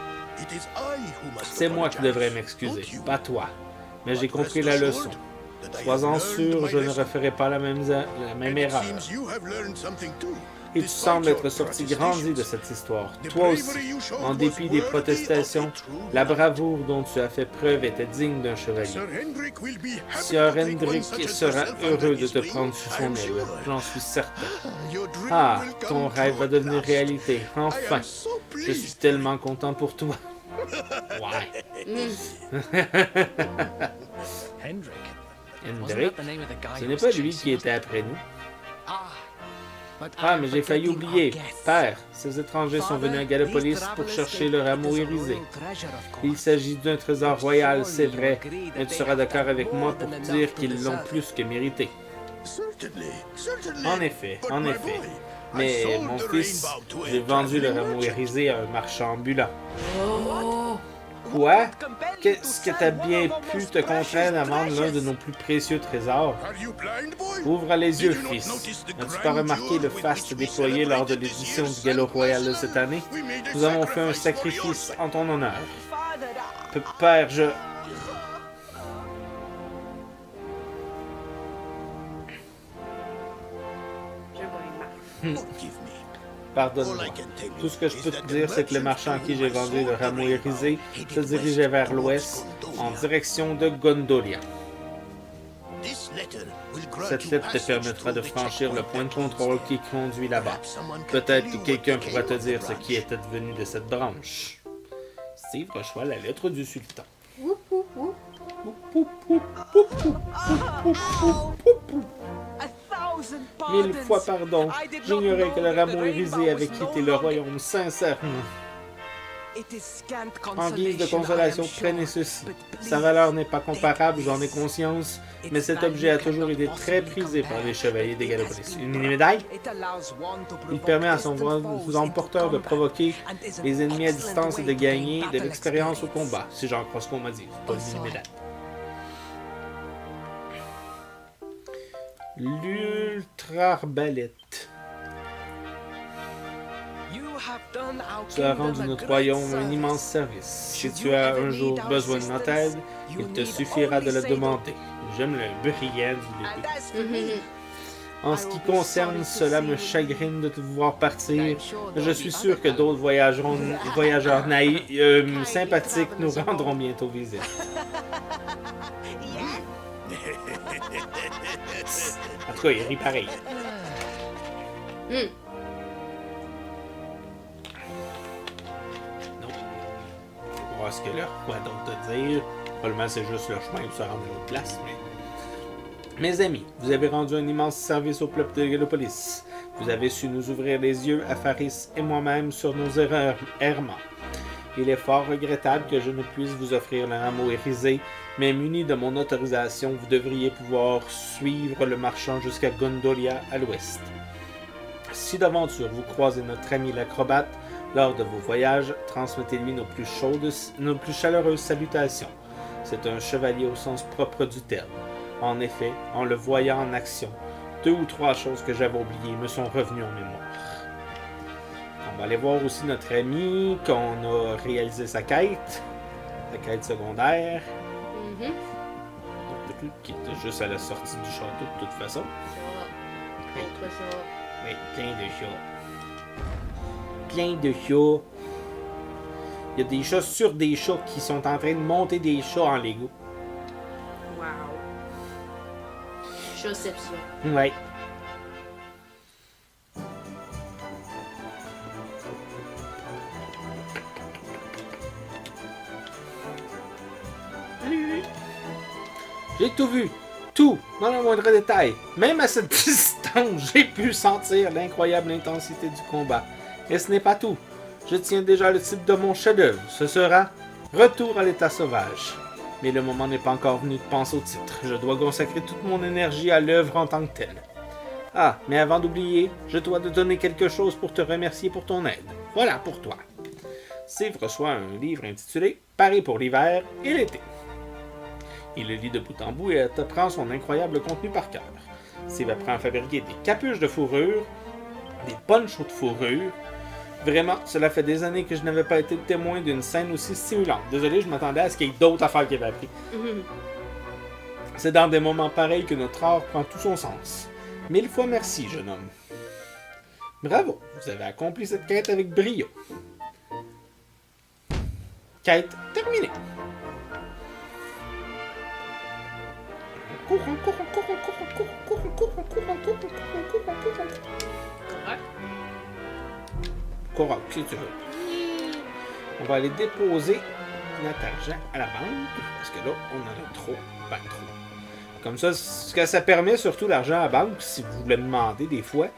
C'est moi qui devrais m'excuser, pas toi. Mais j'ai compris la leçon. Sois-en sûr, je ne referai pas la même erreur. Et tu sembles être sorti grandi de cette histoire. Toi aussi, en dépit des protestations, la bravoure dont tu as fait preuve était digne d'un chevalier. Sir Hendrik sera heureux de te prendre sous son aile, j'en suis certain. Ah, ton rêve va devenir réalité, enfin. Je suis tellement content pour toi. Ouais. Hendrik, ce n'est pas lui qui était après nous. Ah, mais j'ai failli oublier. Père, ces étrangers sont venus à Gallopolis pour chercher le rameau irisé. Il s'agit d'un trésor royal, c'est vrai, mais tu seras d'accord avec moi pour dire qu'ils l'ont plus que mérité. En effet. Mais, mon fils, j'ai vendu le rameau irisé à un marchand ambulant. Quoi? Qu'est-ce que t'as bien pu te contraindre à vendre l'un de nos plus précieux trésors? Ouvre les yeux, fils. N'as-tu pas remarqué le faste déployé lors de l'édition du Galop Royal de cette année? Nous avons fait un sacrifice en ton honneur. Père, je... Pardonne-moi. Tout ce que je peux te dire, c'est que le marchand à qui j'ai vendu le rameau irisé se dirigeait vers l'ouest, en direction de Gondolia. Cette lettre te permettra de franchir le point de contrôle qui conduit là-bas. Peut-être que quelqu'un pourra te dire ce qui était devenu de cette branche. Steve reçoit la lettre du sultan. 1000 fois pardon. J'ignorais que le rameau irisé avait quitté le royaume sincèrement. En guise de consolation, prenez ceci. Sa valeur n'est pas comparable, j'en ai conscience, mais cet objet a toujours été très prisé par les chevaliers des Gallopolis. Une mini-médaille? Il permet à son emporteur de provoquer les ennemis à distance et de gagner de l'expérience au combat, si j'en crois ce qu'on m'a dit. Pas une mini-médaille. L'ultra-arbalète. Tu as rendu notre royaume un immense service. Si tu as un jour besoin de notre aide, il te suffira de le demander. J'aime le brillant du début. En ce qui concerne, cela me chagrine de te voir partir. Je suis sûr que d'autres voyageurs naïfs, sympathiques nous rendront bientôt visite. En tout cas, il rit pareil. Non. On va voir ce que là, quoi d'autre te dire. Probablement, c'est juste le chemin où ça rend une autre place, mais... Mes amis, vous avez rendu un immense service au peuple de Gallopolis. Vous avez su nous ouvrir les yeux à Faris et moi-même sur nos errements. Il est fort regrettable que je ne puisse vous offrir le rameau irisé, mais muni de mon autorisation, vous devriez pouvoir suivre le marchand jusqu'à Gondolia à l'ouest. Si d'aventure vous croisez notre ami l'acrobate lors de vos voyages, transmettez-lui nos plus chaleureuses salutations. C'est un chevalier au sens propre du terme. En effet, en le voyant en action, 2 ou 3 choses que j'avais oubliées me sont revenues en mémoire. On va aller voir aussi notre ami qu'on a réalisé sa quête secondaire, qui était juste à la sortie du château de toute façon. Ça. Autre ça. Oui, plein de chats. Plein de chats. Il y a des chats sur des chats qui sont en train de monter des chats en Lego. Wow. Chatception. Ouais. J'ai tout vu, tout, dans le moindre détail. Même à cette distance, j'ai pu sentir l'incroyable intensité du combat. Et ce n'est pas tout. Je tiens déjà le titre de mon chef-d'œuvre. Ce sera Retour à l'état sauvage. Mais le moment n'est pas encore venu de penser au titre. Je dois consacrer toute mon énergie à l'œuvre en tant que telle. Ah, mais avant d'oublier, je dois te donner quelque chose pour te remercier pour ton aide. Voilà pour toi. Steve reçoit un livre intitulé Paré pour l'hiver et l'été. Il le lit de bout en bout et apprend son incroyable contenu par cœur. Steve apprend à fabriquer des capuches de fourrure, des ponchos de fourrure. Vraiment, cela fait des années que je n'avais pas été témoin d'une scène aussi stimulante. Désolé, je m'attendais à ce qu'il y ait d'autres affaires qu'il avait appris. C'est dans des moments pareils que notre art prend tout son sens. 1000 fois merci, jeune homme. Bravo, vous avez accompli cette quête avec brio. Quête terminée. Correct, si tu veux. On va aller déposer notre argent à la banque, parce que là, on en a trop, pas trop. Comme ça, ce que ça permet, surtout l'argent à la banque, si vous voulez me demander des fois,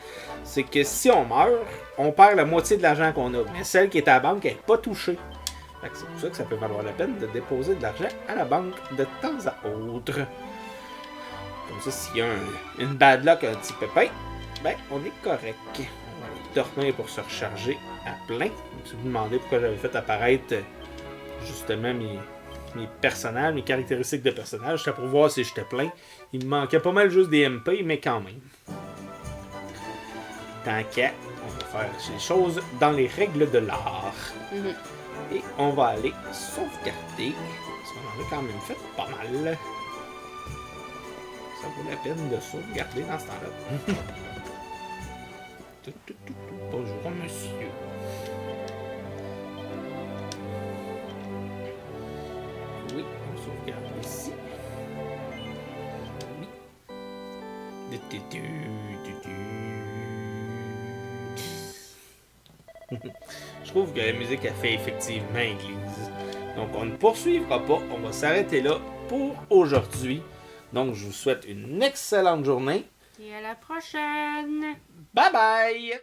c'est que si on meurt, on perd la moitié de l'argent qu'on a. Mais celle qui est à la banque, elle n'est pas touchée. C'est pour ça que ça peut valoir la peine de déposer de l'argent à la banque de temps à autre. Comme ça, s'il y a une bad luck, un petit pépin, ben, on est correct. On va aller dormir pour se recharger à plein. Si vous me demandez pourquoi j'avais fait apparaître justement mes personnages, mes caractéristiques de personnages, c'était pour voir si j'étais plein. Il me manquait pas mal juste des MP, mais quand même. Tant qu'à, on va faire les choses dans les règles de l'art. Et on va aller sauvegarder. Parce qu'on en a quand même fait pas mal. Ça vaut la peine de sauvegarder dans ce temps-là. Bonjour, monsieur. Oui, on sauvegarde ici. Oui. Je trouve que la musique a fait effectivement église. Donc on ne poursuivra pas, on va s'arrêter là pour aujourd'hui. Donc je vous souhaite une excellente journée. Et à la prochaine! Bye bye!